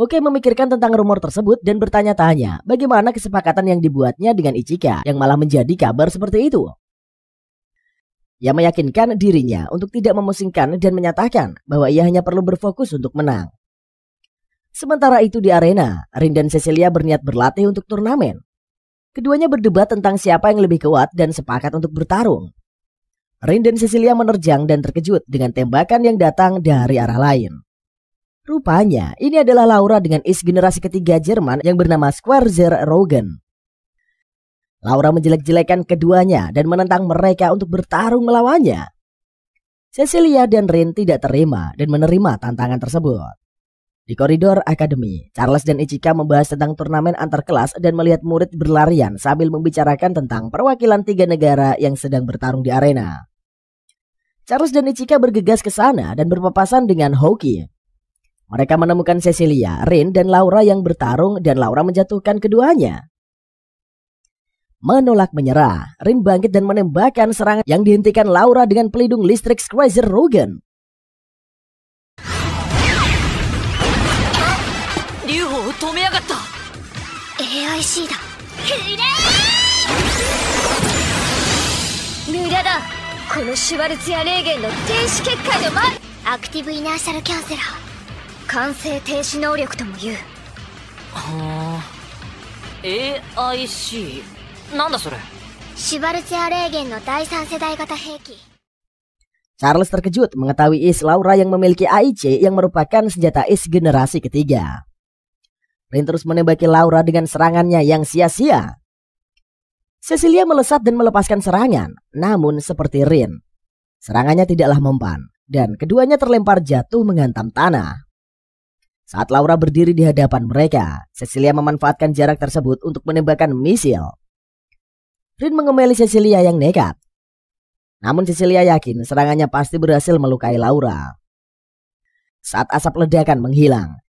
Hoki memikirkan tentang rumor tersebut dan bertanya-tanya bagaimana kesepakatan yang dibuatnya dengan Ichika yang malah menjadi kabar seperti itu. Ia meyakinkan dirinya untuk tidak memusingkan dan menyatakan bahwa ia hanya perlu berfokus untuk menang. Sementara itu di arena, Rin dan Cecilia berniat berlatih untuk turnamen. Keduanya berdebat tentang siapa yang lebih kuat dan sepakat untuk bertarung. Rin dan Cecilia menerjang dan terkejut dengan tembakan yang datang dari arah lain. Rupanya ini adalah Laura dengan is generasi ketiga Jerman yang bernama Schwarzer Rogen. Laura menjelek-jelekan keduanya dan menentang mereka untuk bertarung melawannya. Cecilia dan Rin tidak terima dan menerima tantangan tersebut. Di koridor akademi, Charles dan Ichika membahas tentang turnamen antar kelas dan melihat murid berlarian sambil membicarakan tentang perwakilan 3 negara yang sedang bertarung di arena. Charles dan Ichika bergegas ke sana dan berpapasan dengan Hoki. Mereka menemukan Cecilia, Rin, dan Laura yang bertarung dan Laura menjatuhkan keduanya. Menolak menyerah, Rin bangkit dan menembakkan serangan yang dihentikan Laura dengan pelindung listrik Schwarzer Rogen. AIC だ。無駄だ。このシュワルツヤレーゲンの停止結界の前。アクティブイナーシャルキャンセラー。完成停止能力とも言う。はあ。AIC なんだそれ。シュワルツヤレーゲンの第3世代型兵器。Charles terkejut mengetahui is Laura yang memiliki AIC yang merupakan senjata is generasi ketiga. Rin terus menembaki Laura dengan serangannya yang sia-sia. Cecilia melesat dan melepaskan serangan, namun seperti Rin, serangannya tidaklah mempan dan keduanya terlempar jatuh menghantam tanah. Saat Laura berdiri di hadapan mereka, Cecilia memanfaatkan jarak tersebut untuk menembakkan misil. Rin mengemeli Cecilia yang nekat. Namun Cecilia yakin serangannya pasti berhasil melukai Laura. Saat asap ledakan menghilang,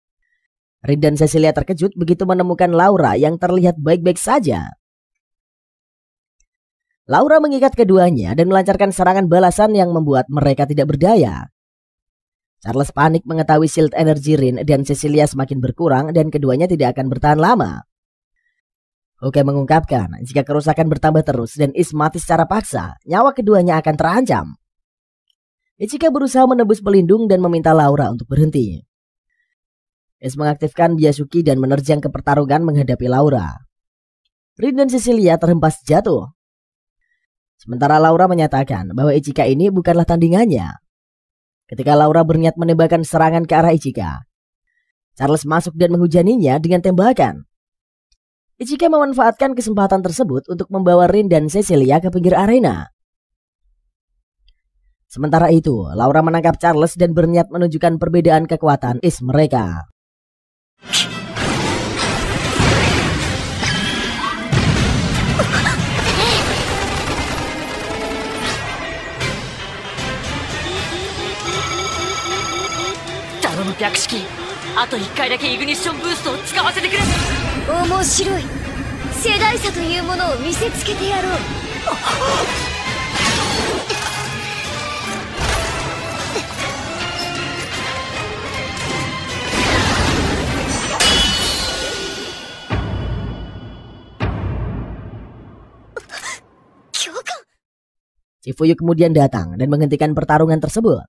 Rin dan Cecilia terkejut begitu menemukan Laura yang terlihat baik-baik saja. Laura mengikat keduanya dan melancarkan serangan balasan yang membuat mereka tidak berdaya. Charles panik mengetahui shield energi Rin dan Cecilia semakin berkurang dan keduanya tidak akan bertahan lama. Hoki mengungkapkan jika kerusakan bertambah terus dan is mati secara paksa, nyawa keduanya akan terancam. Ichika berusaha menebus pelindung dan meminta Laura untuk berhenti. Is mengaktifkan Byakushi dan menerjang ke pertarungan menghadapi Laura. Rin dan Cecilia terhempas jatuh. Sementara Laura menyatakan bahwa Ichika ini bukanlah tandingannya. Ketika Laura berniat menembakkan serangan ke arah Ichika, Charles masuk dan menghujaninya dengan tembakan. Ichika memanfaatkan kesempatan tersebut untuk membawa Rin dan Cecilia ke pinggir arena. Sementara itu, Laura menangkap Charles dan berniat menunjukkan perbedaan kekuatan is mereka. Byakushi, あと1回だけイグニッションブーストを使わせてくれ。面白い。世代差というものを見せつけてやろう。Chifuyu kemudian datang dan menghentikan pertarungan tersebut.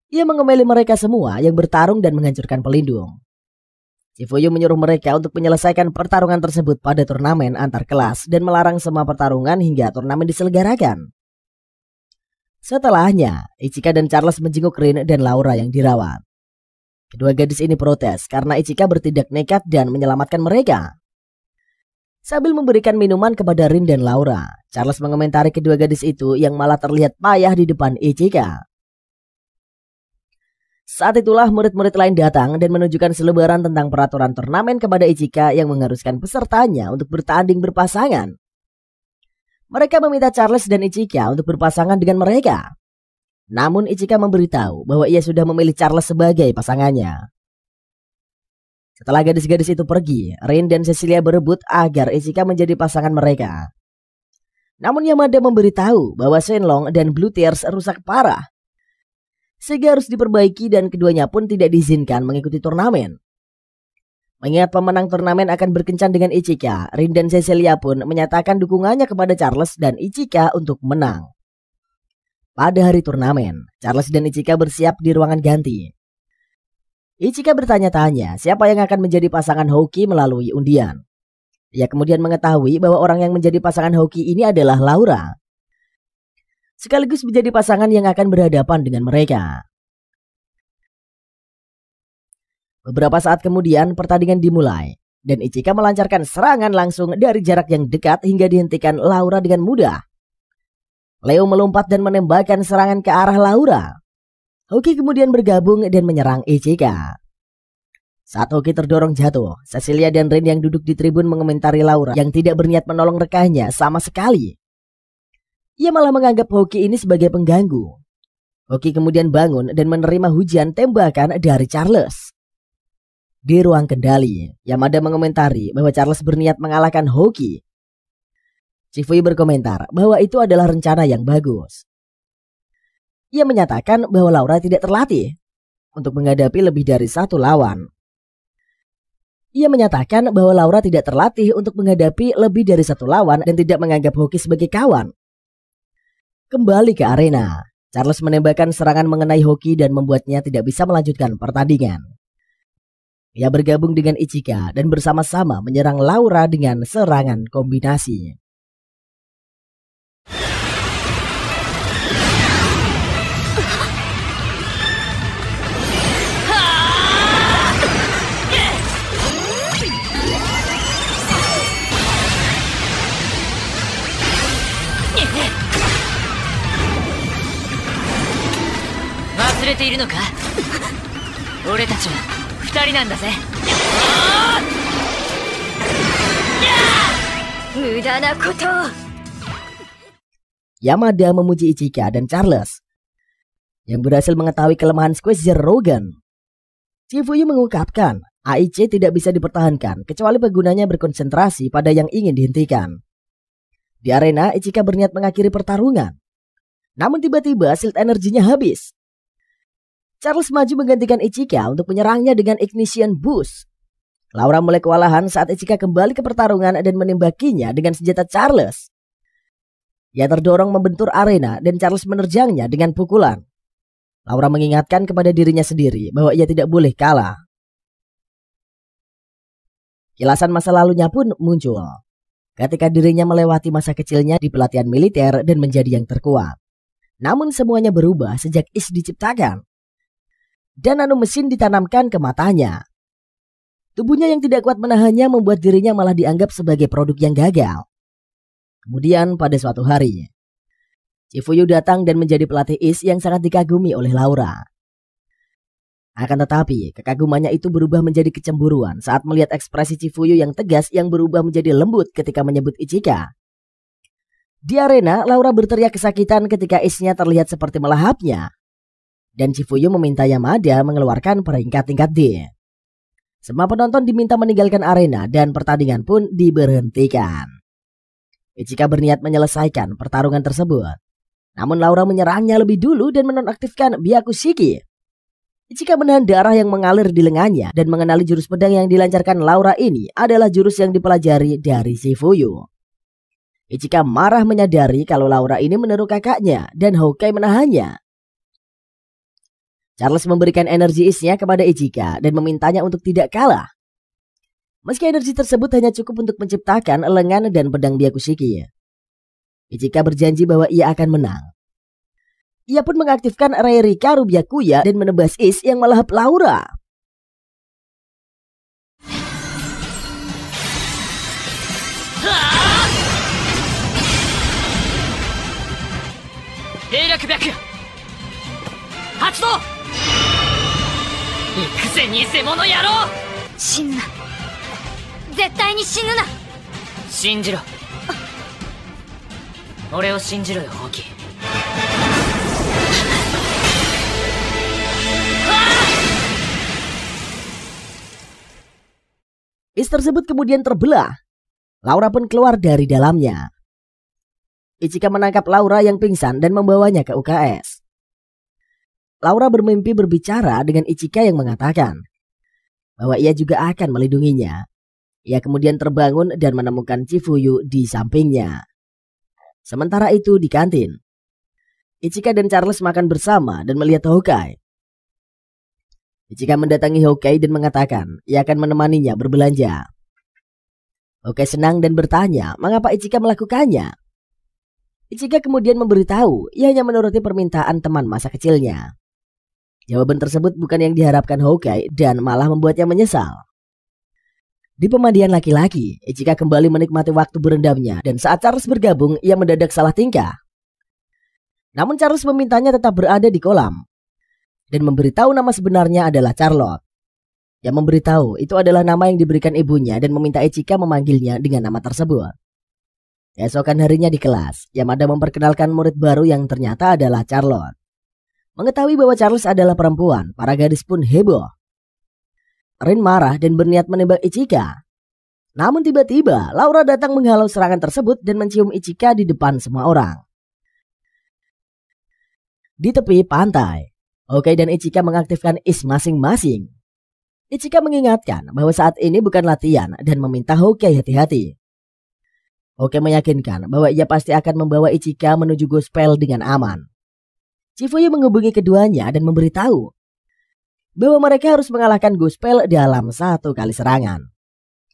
Ia mengemeli mereka semua yang bertarung dan menghancurkan pelindung. Chifuyu menyuruh mereka untuk menyelesaikan pertarungan tersebut pada turnamen antar kelas dan melarang semua pertarungan hingga turnamen diselenggarakan. Setelahnya, Ichika dan Charles menjenguk Rin dan Laura yang dirawat. Kedua gadis ini protes karena Ichika bertindak nekat dan menyelamatkan mereka. Sambil memberikan minuman kepada Rin dan Laura, Charles mengomentari kedua gadis itu yang malah terlihat payah di depan Ichika. Saat itulah murid-murid lain datang dan menunjukkan selebaran tentang peraturan turnamen kepada Ichika yang mengharuskan pesertanya untuk bertanding berpasangan. Mereka meminta Charles dan Ichika untuk berpasangan dengan mereka. Namun Ichika memberitahu bahwa ia sudah memilih Charles sebagai pasangannya. Setelah gadis-gadis itu pergi, Rin dan Cecilia berebut agar Ichika menjadi pasangan mereka. Namun Yamada memberitahu bahwa Shenlong dan Blue Tears rusak parah, sehingga harus diperbaiki dan keduanya pun tidak diizinkan mengikuti turnamen. Mengingat pemenang turnamen akan berkencan dengan Ichika, Rin dan Cecilia pun menyatakan dukungannya kepada Charles dan Ichika untuk menang. Pada hari turnamen, Charles dan Ichika bersiap di ruangan ganti. Ichika bertanya-tanya siapa yang akan menjadi pasangan Houki melalui undian. Ia kemudian mengetahui bahwa orang yang menjadi pasangan Houki ini adalah Laura, sekaligus menjadi pasangan yang akan berhadapan dengan mereka. Beberapa saat kemudian pertandingan dimulai dan Ichika melancarkan serangan langsung dari jarak yang dekat hingga dihentikan Laura dengan mudah. Leo melompat dan menembakkan serangan ke arah Laura. Houki kemudian bergabung dan menyerang Ichika. Saat Houki terdorong jatuh, Cecilia dan Rin yang duduk di tribun mengomentari Laura yang tidak berniat menolong rekannya sama sekali. Ia malah menganggap Houki ini sebagai pengganggu. Houki kemudian bangun dan menerima hujan tembakan dari Charles. Di ruang kendali, Yamada mengomentari bahwa Charles berniat mengalahkan Houki. Chifui berkomentar bahwa itu adalah rencana yang bagus. Ia menyatakan bahwa Laura tidak terlatih untuk menghadapi lebih dari satu lawan. Ia menyatakan bahwa Laura tidak terlatih untuk menghadapi lebih dari satu lawan dan tidak menganggap Houki sebagai kawan. Kembali ke arena, Charles menembakkan serangan mengenai Houki dan membuatnya tidak bisa melanjutkan pertandingan. Ia bergabung dengan Ichika dan bersama-sama menyerang Laura dengan serangan kombinasi. Yamada memuji Ichika dan Charles yang berhasil mengetahui kelemahan Squeezer Rogan. Chifuyu mengungkapkan AIC tidak bisa dipertahankan kecuali penggunanya berkonsentrasi pada yang ingin dihentikan. Di arena, Ichika berniat mengakhiri pertarungan. Namun tiba-tiba shield energinya habis. Charles maju menggantikan Ichika untuk menyerangnya dengan Ignition Boost. Laura mulai kewalahan saat Ichika kembali ke pertarungan dan menembakinya dengan senjata Charles. Ia terdorong membentur arena dan Charles menerjangnya dengan pukulan. Laura mengingatkan kepada dirinya sendiri bahwa ia tidak boleh kalah. Kilasan masa lalunya pun muncul ketika dirinya melewati masa kecilnya di pelatihan militer dan menjadi yang terkuat. Namun semuanya berubah sejak Is diciptakan dan nano mesin ditanamkan ke matanya. Tubuhnya yang tidak kuat menahannya membuat dirinya malah dianggap sebagai produk yang gagal. Kemudian pada suatu hari, Chifuyu datang dan menjadi pelatih Is yang sangat dikagumi oleh Laura. Akan tetapi, kekagumannya itu berubah menjadi kecemburuan saat melihat ekspresi Chifuyu yang tegas yang berubah menjadi lembut ketika menyebut Ichika. Di arena, Laura berteriak kesakitan ketika Is-nya terlihat seperti melahapnya. Dan Chifuyu meminta Yamada mengeluarkan peringkat tingkat D. Semua penonton diminta meninggalkan arena dan pertandingan pun diberhentikan. Ichika berniat menyelesaikan pertarungan tersebut. Namun Laura menyerangnya lebih dulu dan menonaktifkan Byakushiki. Ichika menahan darah yang mengalir di lengannya dan mengenali jurus pedang yang dilancarkan Laura ini adalah jurus yang dipelajari dari Chifuyu. Ichika marah menyadari kalau Laura ini meniru kakaknya dan Houkai menahannya. Charles memberikan energi Is-nya kepada Ichika dan memintanya untuk tidak kalah. Meski energi tersebut hanya cukup untuk menciptakan lengan dan pedang Byakushiki. Ichika berjanji bahwa ia akan menang. Ia pun mengaktifkan Reirika Rubiakuya dan menebas Is yang melahap Laura. Is tersebut kemudian terbelah. Laura pun keluar dari dalamnya. Ichika menangkap Laura yang pingsan dan membawanya ke UKS. Laura bermimpi berbicara dengan Ichika yang mengatakan bahwa ia juga akan melindunginya. Ia kemudian terbangun dan menemukan Chifuyu di sampingnya. Sementara itu di kantin, Ichika dan Charles makan bersama dan melihat Hawkeye. Ichika mendatangi Hawkeye dan mengatakan ia akan menemaninya berbelanja. Hawkeye senang dan bertanya mengapa Ichika melakukannya. Ichika kemudian memberitahu ia hanya menuruti permintaan teman masa kecilnya. Jawaban tersebut bukan yang diharapkan Hawkeye dan malah membuatnya menyesal. Di pemandian laki-laki, Ichika kembali menikmati waktu berendamnya dan saat Charles bergabung ia mendadak salah tingkah. Namun Charles memintanya tetap berada di kolam dan memberitahu nama sebenarnya adalah Charlotte. Yang memberitahu itu adalah nama yang diberikan ibunya dan meminta Ichika memanggilnya dengan nama tersebut. Keesokan harinya di kelas, Yamada memperkenalkan murid baru yang ternyata adalah Charlotte. Mengetahui bahwa Charles adalah perempuan, para gadis pun heboh. Rin marah dan berniat menembak Ichika. Namun tiba-tiba Laura datang menghalau serangan tersebut dan mencium Ichika di depan semua orang. Di tepi pantai, Hawkeye dan Ichika mengaktifkan Is masing-masing. Ichika mengingatkan bahwa saat ini bukan latihan dan meminta Hawkeye hati-hati. Hawkeye meyakinkan bahwa ia pasti akan membawa Ichika menuju Gospel dengan aman. Chifuyu menghubungi keduanya dan memberitahu bahwa mereka harus mengalahkan Gospel dalam 1 kali serangan.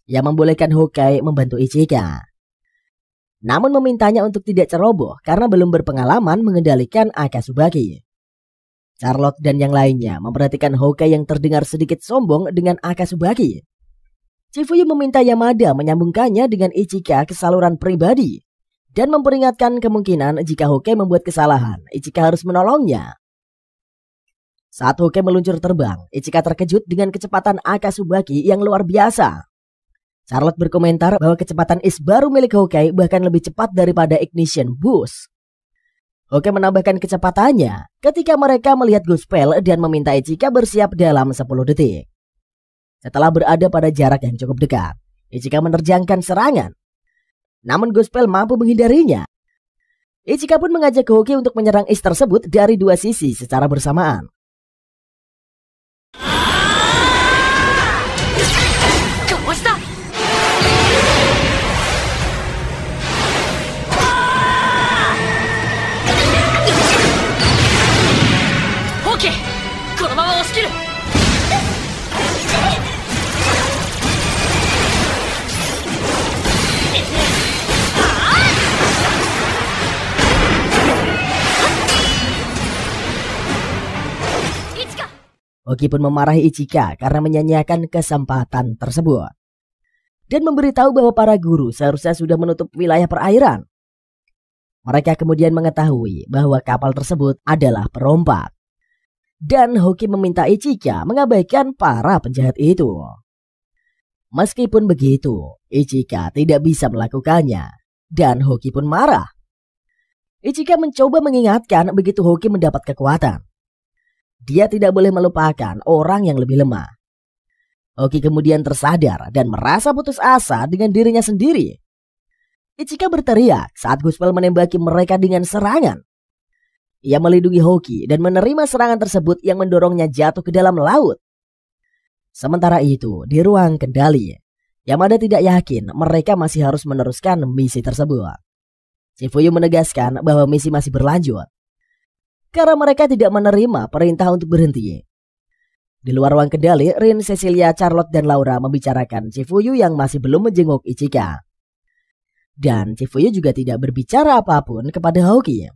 Ia membolehkan Hawkeye membantu Ichika. Namun memintanya untuk tidak ceroboh karena belum berpengalaman mengendalikan Akasubaki. Charlotte dan yang lainnya memperhatikan Hawkeye yang terdengar sedikit sombong dengan Akasubaki. Chifuyu meminta Yamada menyambungkannya dengan Ichika ke saluran pribadi dan memperingatkan kemungkinan jika Hawkeye membuat kesalahan, Ichika harus menolongnya. Saat Hawkeye meluncur terbang, Ichika terkejut dengan kecepatan Akasubaki yang luar biasa. Charlotte berkomentar bahwa kecepatan Is baru milik Hawkeye bahkan lebih cepat daripada Ignition Boost. Hawkeye menambahkan kecepatannya ketika mereka melihat Gospel dan meminta Ichika bersiap dalam 10 detik. Setelah berada pada jarak yang cukup dekat, Ichika menerjangkan serangan. Namun Gospel mampu menghindarinya. Ichika pun mengajak Hawkeye untuk menyerang Is tersebut dari 2 sisi secara bersamaan. Hawkeye pun memarahi Ichika karena menyanyiakan kesempatan tersebut. Dan memberitahu bahwa para guru seharusnya sudah menutup wilayah perairan. Mereka kemudian mengetahui bahwa kapal tersebut adalah perompak. Dan Hawkeye meminta Ichika mengabaikan para penjahat itu. Meskipun begitu, Ichika tidak bisa melakukannya. Dan Hawkeye pun marah. Ichika mencoba mengingatkan begitu Hawkeye mendapat kekuatan. Dia tidak boleh melupakan orang yang lebih lemah. Hawkeye kemudian tersadar dan merasa putus asa dengan dirinya sendiri. Ichika berteriak saat Gospel menembaki mereka dengan serangan. Ia melindungi Hawkeye dan menerima serangan tersebut yang mendorongnya jatuh ke dalam laut. Sementara itu, di ruang kendali, Yamada tidak yakin mereka masih harus meneruskan misi tersebut. Chifuyu menegaskan bahwa misi masih berlanjut karena mereka tidak menerima perintah untuk berhenti. Di luar ruang kendali, Rin, Cecilia, Charlotte, dan Laura membicarakan Chifuyu yang masih belum menjenguk Ichika. Dan Chifuyu juga tidak berbicara apapun kepada Hawkeye.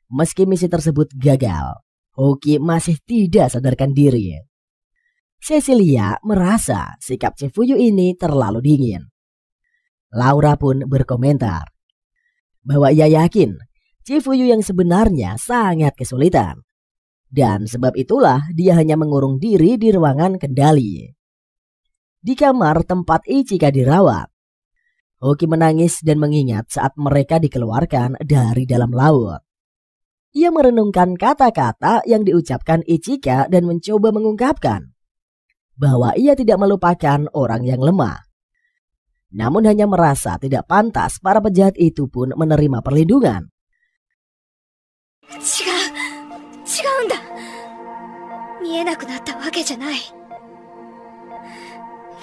Meski misi tersebut gagal, Hoki masih tidak sadarkan diri. Cecilia merasa sikap Chifuyu ini terlalu dingin. Laura pun berkomentar bahwa ia yakin Chifuyu yang sebenarnya sangat kesulitan. Dan sebab itulah dia hanya mengurung diri di ruangan kendali. Di kamar tempat Ichika dirawat, Hoki menangis dan mengingat saat mereka dikeluarkan dari dalam laut. Ia merenungkan kata-kata yang diucapkan Ichika dan mencoba mengungkapkan bahwa ia tidak melupakan orang yang lemah. Namun hanya merasa tidak pantas para penjahat itu pun menerima perlindungan. 違うんだ。見えなくなったわけじゃない。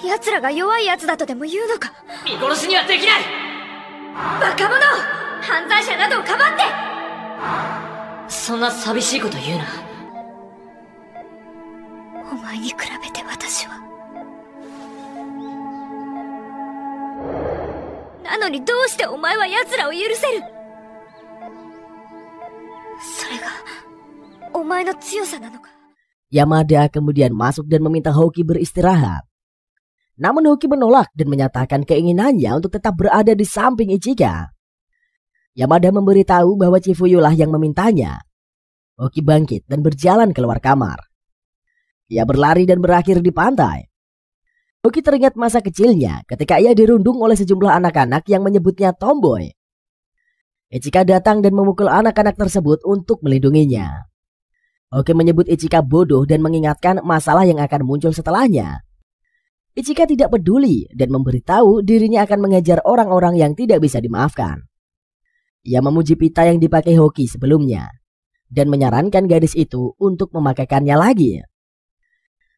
奴らが弱い奴だとでも言うのか。見殺しにはできない。バカ者、犯罪者などをかばって。そんな寂しいこと言うな。お前に比べて私は。なのにどうしてお前は奴らを許せる。それがお前の強さなのか。 Yamada kemudian masuk dan meminta Hoki beristirahat. Namun Hoki menolak dan menyatakan keinginannya untuk tetap berada di samping Ichika. Yamada memberitahu bahwa Chifuyu lah yang memintanya. Hoki bangkit dan berjalan keluar kamar. Ia berlari dan berakhir di pantai. Hoki teringat masa kecilnya ketika ia dirundung oleh sejumlah anak-anak yang menyebutnya tomboy. Ichika datang dan memukul anak-anak tersebut untuk melindunginya. Hoki menyebut Ichika bodoh dan mengingatkan masalah yang akan muncul setelahnya. Ichika tidak peduli dan memberitahu dirinya akan mengejar orang-orang yang tidak bisa dimaafkan. Ia memuji pita yang dipakai Hoki sebelumnya dan menyarankan gadis itu untuk memakaikannya lagi.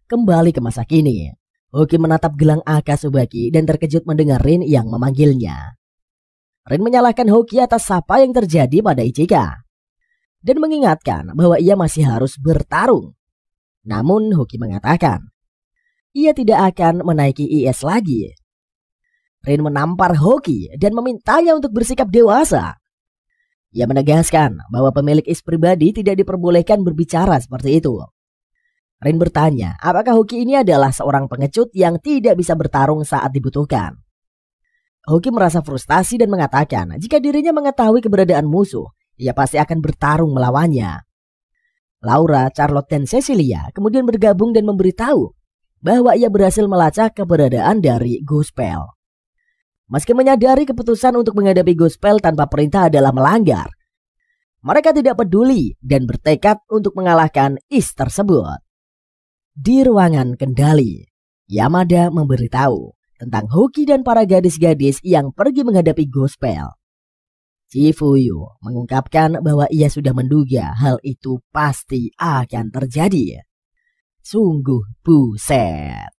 Kembali ke masa kini, Hoki menatap gelang Akasubaki dan terkejut mendengar Rin yang memanggilnya. Rin menyalahkan Hoki atas apa yang terjadi pada Ichika dan mengingatkan bahwa ia masih harus bertarung. Namun Hoki mengatakan ia tidak akan menaiki IS lagi. Rin menampar Hoki dan memintanya untuk bersikap dewasa. Ia menegaskan bahwa pemilik IS pribadi tidak diperbolehkan berbicara seperti itu. Rin bertanya apakah Hoki ini adalah seorang pengecut yang tidak bisa bertarung saat dibutuhkan. Hoki merasa frustasi dan mengatakan jika dirinya mengetahui keberadaan musuh, ia pasti akan bertarung melawannya. Laura, Charlotte, dan Cecilia kemudian bergabung dan memberitahu bahwa ia berhasil melacak keberadaan dari Gospel. Meski menyadari keputusan untuk menghadapi Gospel tanpa perintah adalah melanggar, mereka tidak peduli dan bertekad untuk mengalahkan IS tersebut. Di ruangan kendali, Yamada memberitahu tentang Hoki dan para gadis-gadis yang pergi menghadapi Gospel. Chifuyu mengungkapkan bahwa ia sudah menduga hal itu pasti akan terjadi. Sungguh buset.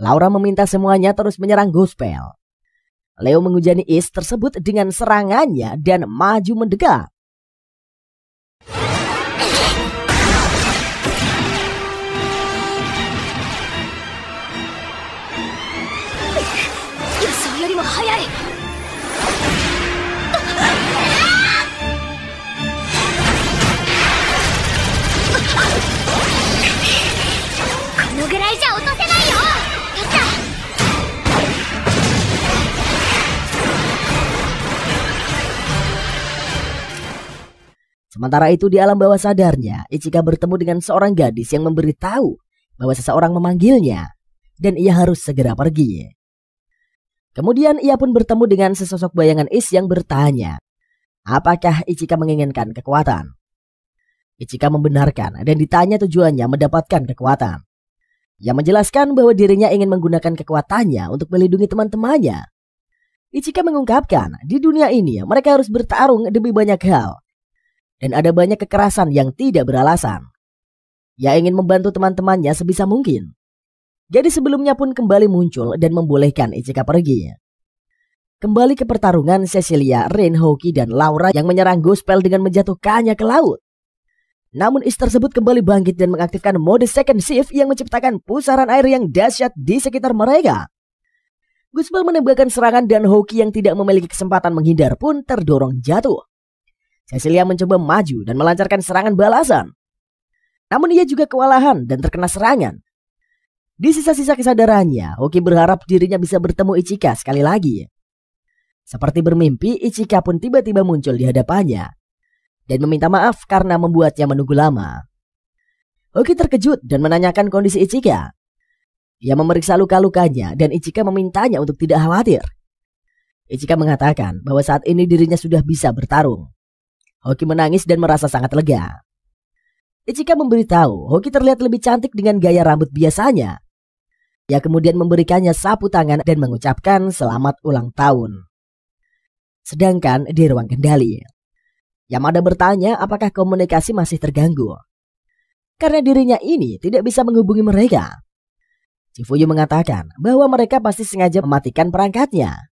Laura meminta semuanya terus menyerang Gospel. Leo menghujani IS tersebut dengan serangannya dan maju mendekat. Sementara itu di alam bawah sadarnya, Ichika bertemu dengan seorang gadis yang memberitahu bahwa seseorang memanggilnya dan ia harus segera pergi. Kemudian ia pun bertemu dengan sesosok bayangan IS yang bertanya, apakah Ichika menginginkan kekuatan? Ichika membenarkan dan ditanya tujuannya mendapatkan kekuatan. Ia menjelaskan bahwa dirinya ingin menggunakan kekuatannya untuk melindungi teman-temannya. Ichika mengungkapkan di dunia ini mereka harus bertarung demi banyak hal. Dan ada banyak kekerasan yang tidak beralasan. Ia ingin membantu teman-temannya sebisa mungkin. Jadi sebelumnya pun kembali muncul dan membolehkan Ichika pergi. Kembali ke pertarungan Cecilia, Rin, Hoki, dan Laura yang menyerang Gospel dengan menjatuhkannya ke laut. Namun IS tersebut kembali bangkit dan mengaktifkan mode second shift yang menciptakan pusaran air yang dahsyat di sekitar mereka. Gospel menembakkan serangan dan Hoki yang tidak memiliki kesempatan menghindar pun terdorong jatuh. Cecilia mencoba maju dan melancarkan serangan balasan. Namun ia juga kewalahan dan terkena serangan. Di sisa-sisa kesadarannya, Hoki berharap dirinya bisa bertemu Ichika sekali lagi. Seperti bermimpi, Ichika pun tiba-tiba muncul di hadapannya dan meminta maaf karena membuatnya menunggu lama. Hoki terkejut dan menanyakan kondisi Ichika. Ia memeriksa luka-lukanya dan Ichika memintanya untuk tidak khawatir. Ichika mengatakan bahwa saat ini dirinya sudah bisa bertarung. Hoki menangis dan merasa sangat lega. Ichika memberitahu Hoki terlihat lebih cantik dengan gaya rambut biasanya. Ia kemudian memberikannya sapu tangan dan mengucapkan selamat ulang tahun. Sedangkan di ruang kendali, Yamada bertanya apakah komunikasi masih terganggu. Karena dirinya ini tidak bisa menghubungi mereka. Chifuyu mengatakan bahwa mereka pasti sengaja mematikan perangkatnya.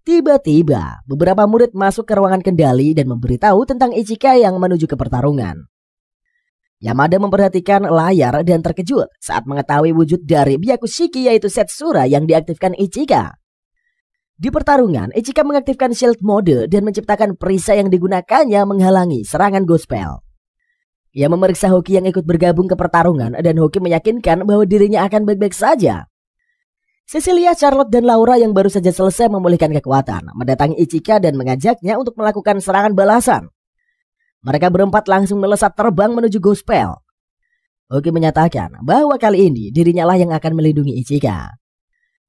Tiba-tiba, beberapa murid masuk ke ruangan kendali dan memberitahu tentang Ichika yang menuju ke pertarungan. Yamada memperhatikan layar dan terkejut saat mengetahui wujud dari Byakushiki yaitu Setsura yang diaktifkan Ichika. Di pertarungan, Ichika mengaktifkan shield mode dan menciptakan perisai yang digunakannya menghalangi serangan Gospel. Ia memeriksa Hoki yang ikut bergabung ke pertarungan dan Hoki meyakinkan bahwa dirinya akan baik-baik saja. Cecilia, Charlotte, dan Laura yang baru saja selesai memulihkan kekuatan mendatangi Ichika dan mengajaknya untuk melakukan serangan balasan. Mereka berempat langsung melesat terbang menuju Gospel. Hoki menyatakan bahwa kali ini dirinya lah yang akan melindungi Ichika.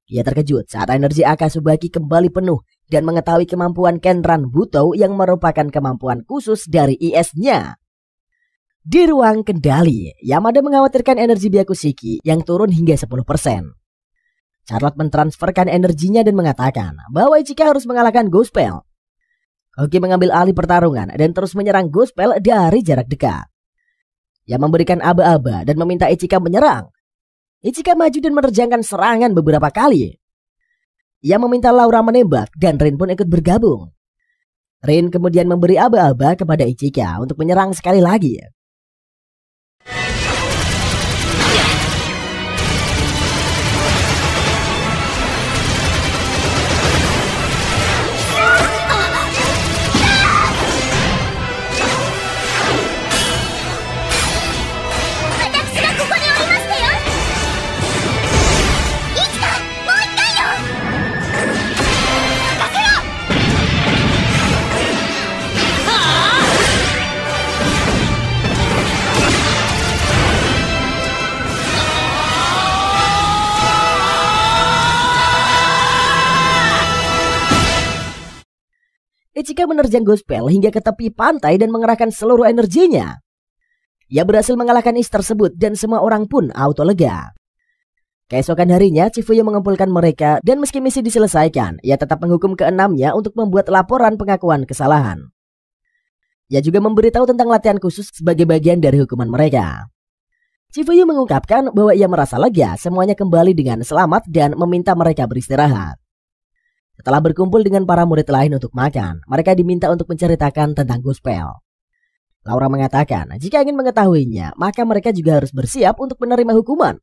Ia terkejut saat energi Akasubaki kembali penuh dan mengetahui kemampuan Kenran Butou yang merupakan kemampuan khusus dari IS-nya. Di ruang kendali, Yamada mengkhawatirkan energi Byakushiki yang turun hingga 10%. Charlotte mentransferkan energinya dan mengatakan bahwa Ichika harus mengalahkan Gospel. Hoki mengambil alih pertarungan dan terus menyerang Gospel dari jarak dekat. Ia memberikan aba-aba dan meminta Ichika menyerang. Ichika maju dan menerjangkan serangan beberapa kali. Ia meminta Laura menembak dan Rin pun ikut bergabung. Rin kemudian memberi aba-aba kepada Ichika untuk menyerang sekali lagi. Ichika menerjang Gospel hingga ke tepi pantai dan mengerahkan seluruh energinya. Ia berhasil mengalahkan is tersebut dan semua orang pun auto lega. Keesokan harinya, Chifuyu mengumpulkan mereka dan meski misi diselesaikan, ia tetap menghukum keenamnya untuk membuat laporan pengakuan kesalahan. Ia juga memberitahu tentang latihan khusus sebagai bagian dari hukuman mereka. Chifuyu mengungkapkan bahwa ia merasa lega semuanya kembali dengan selamat dan meminta mereka beristirahat. Setelah berkumpul dengan para murid lain untuk makan, mereka diminta untuk menceritakan tentang Gospel. Laura mengatakan jika ingin mengetahuinya, maka mereka juga harus bersiap untuk menerima hukuman.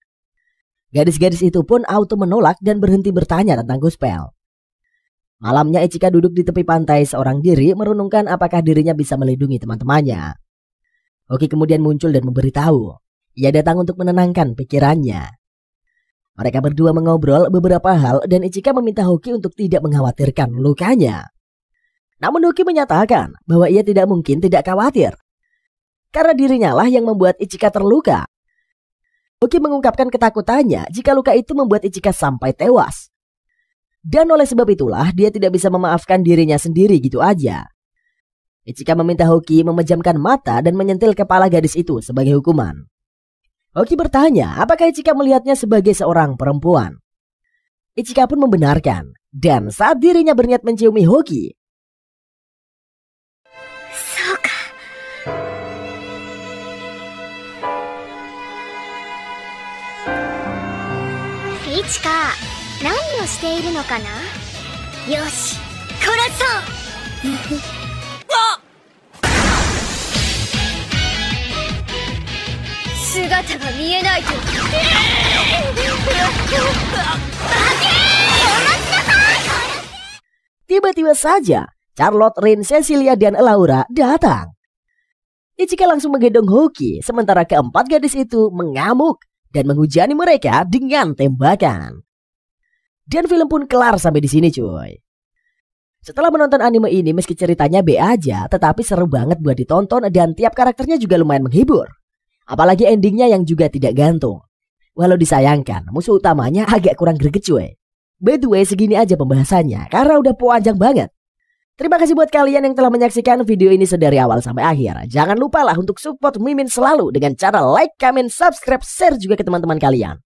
Gadis-gadis itu pun auto menolak dan berhenti bertanya tentang Gospel. Malamnya Ichika duduk di tepi pantai seorang diri merenungkan apakah dirinya bisa melindungi teman-temannya. Hoki kemudian muncul dan memberitahu. Ia datang untuk menenangkan pikirannya. Mereka berdua mengobrol beberapa hal dan Ichika meminta Hoki untuk tidak mengkhawatirkan lukanya. Namun Hoki menyatakan bahwa ia tidak mungkin tidak khawatir. Karena dirinya lah yang membuat Ichika terluka. Hoki mengungkapkan ketakutannya jika luka itu membuat Ichika sampai tewas. Dan oleh sebab itulah dia tidak bisa memaafkan dirinya sendiri gitu aja. Ichika meminta Hoki memejamkan mata dan menyentil kepala gadis itu sebagai hukuman. Hoki bertanya apakah Ichika melihatnya sebagai seorang perempuan. Ichika pun membenarkan dan saat dirinya berniat menciumi Hoki. Soka. Ichika, 何をしているのかな? よし、殺そう。姿が見えないと。Tiba-tiba saja Charlotte, Rin, Cecilia, dan Laura datang. Ichika langsung menggendong Hoki, sementara keempat gadis itu mengamuk dan menghujani mereka dengan tembakan. Dan film pun kelar sampai di sini cuy. Setelah menonton anime ini meski ceritanya B aja, tetapi seru banget buat ditonton dan tiap karakternya juga lumayan menghibur. Apalagi endingnya yang juga tidak gantung. Walau disayangkan, musuh utamanya agak kurang greget cuy. By the way, segini aja pembahasannya karena udah panjang banget. Terima kasih buat kalian yang telah menyaksikan video ini dari awal sampai akhir. Jangan lupa lah untuk support Mimin selalu dengan cara like, comment, subscribe, share juga ke teman-teman kalian.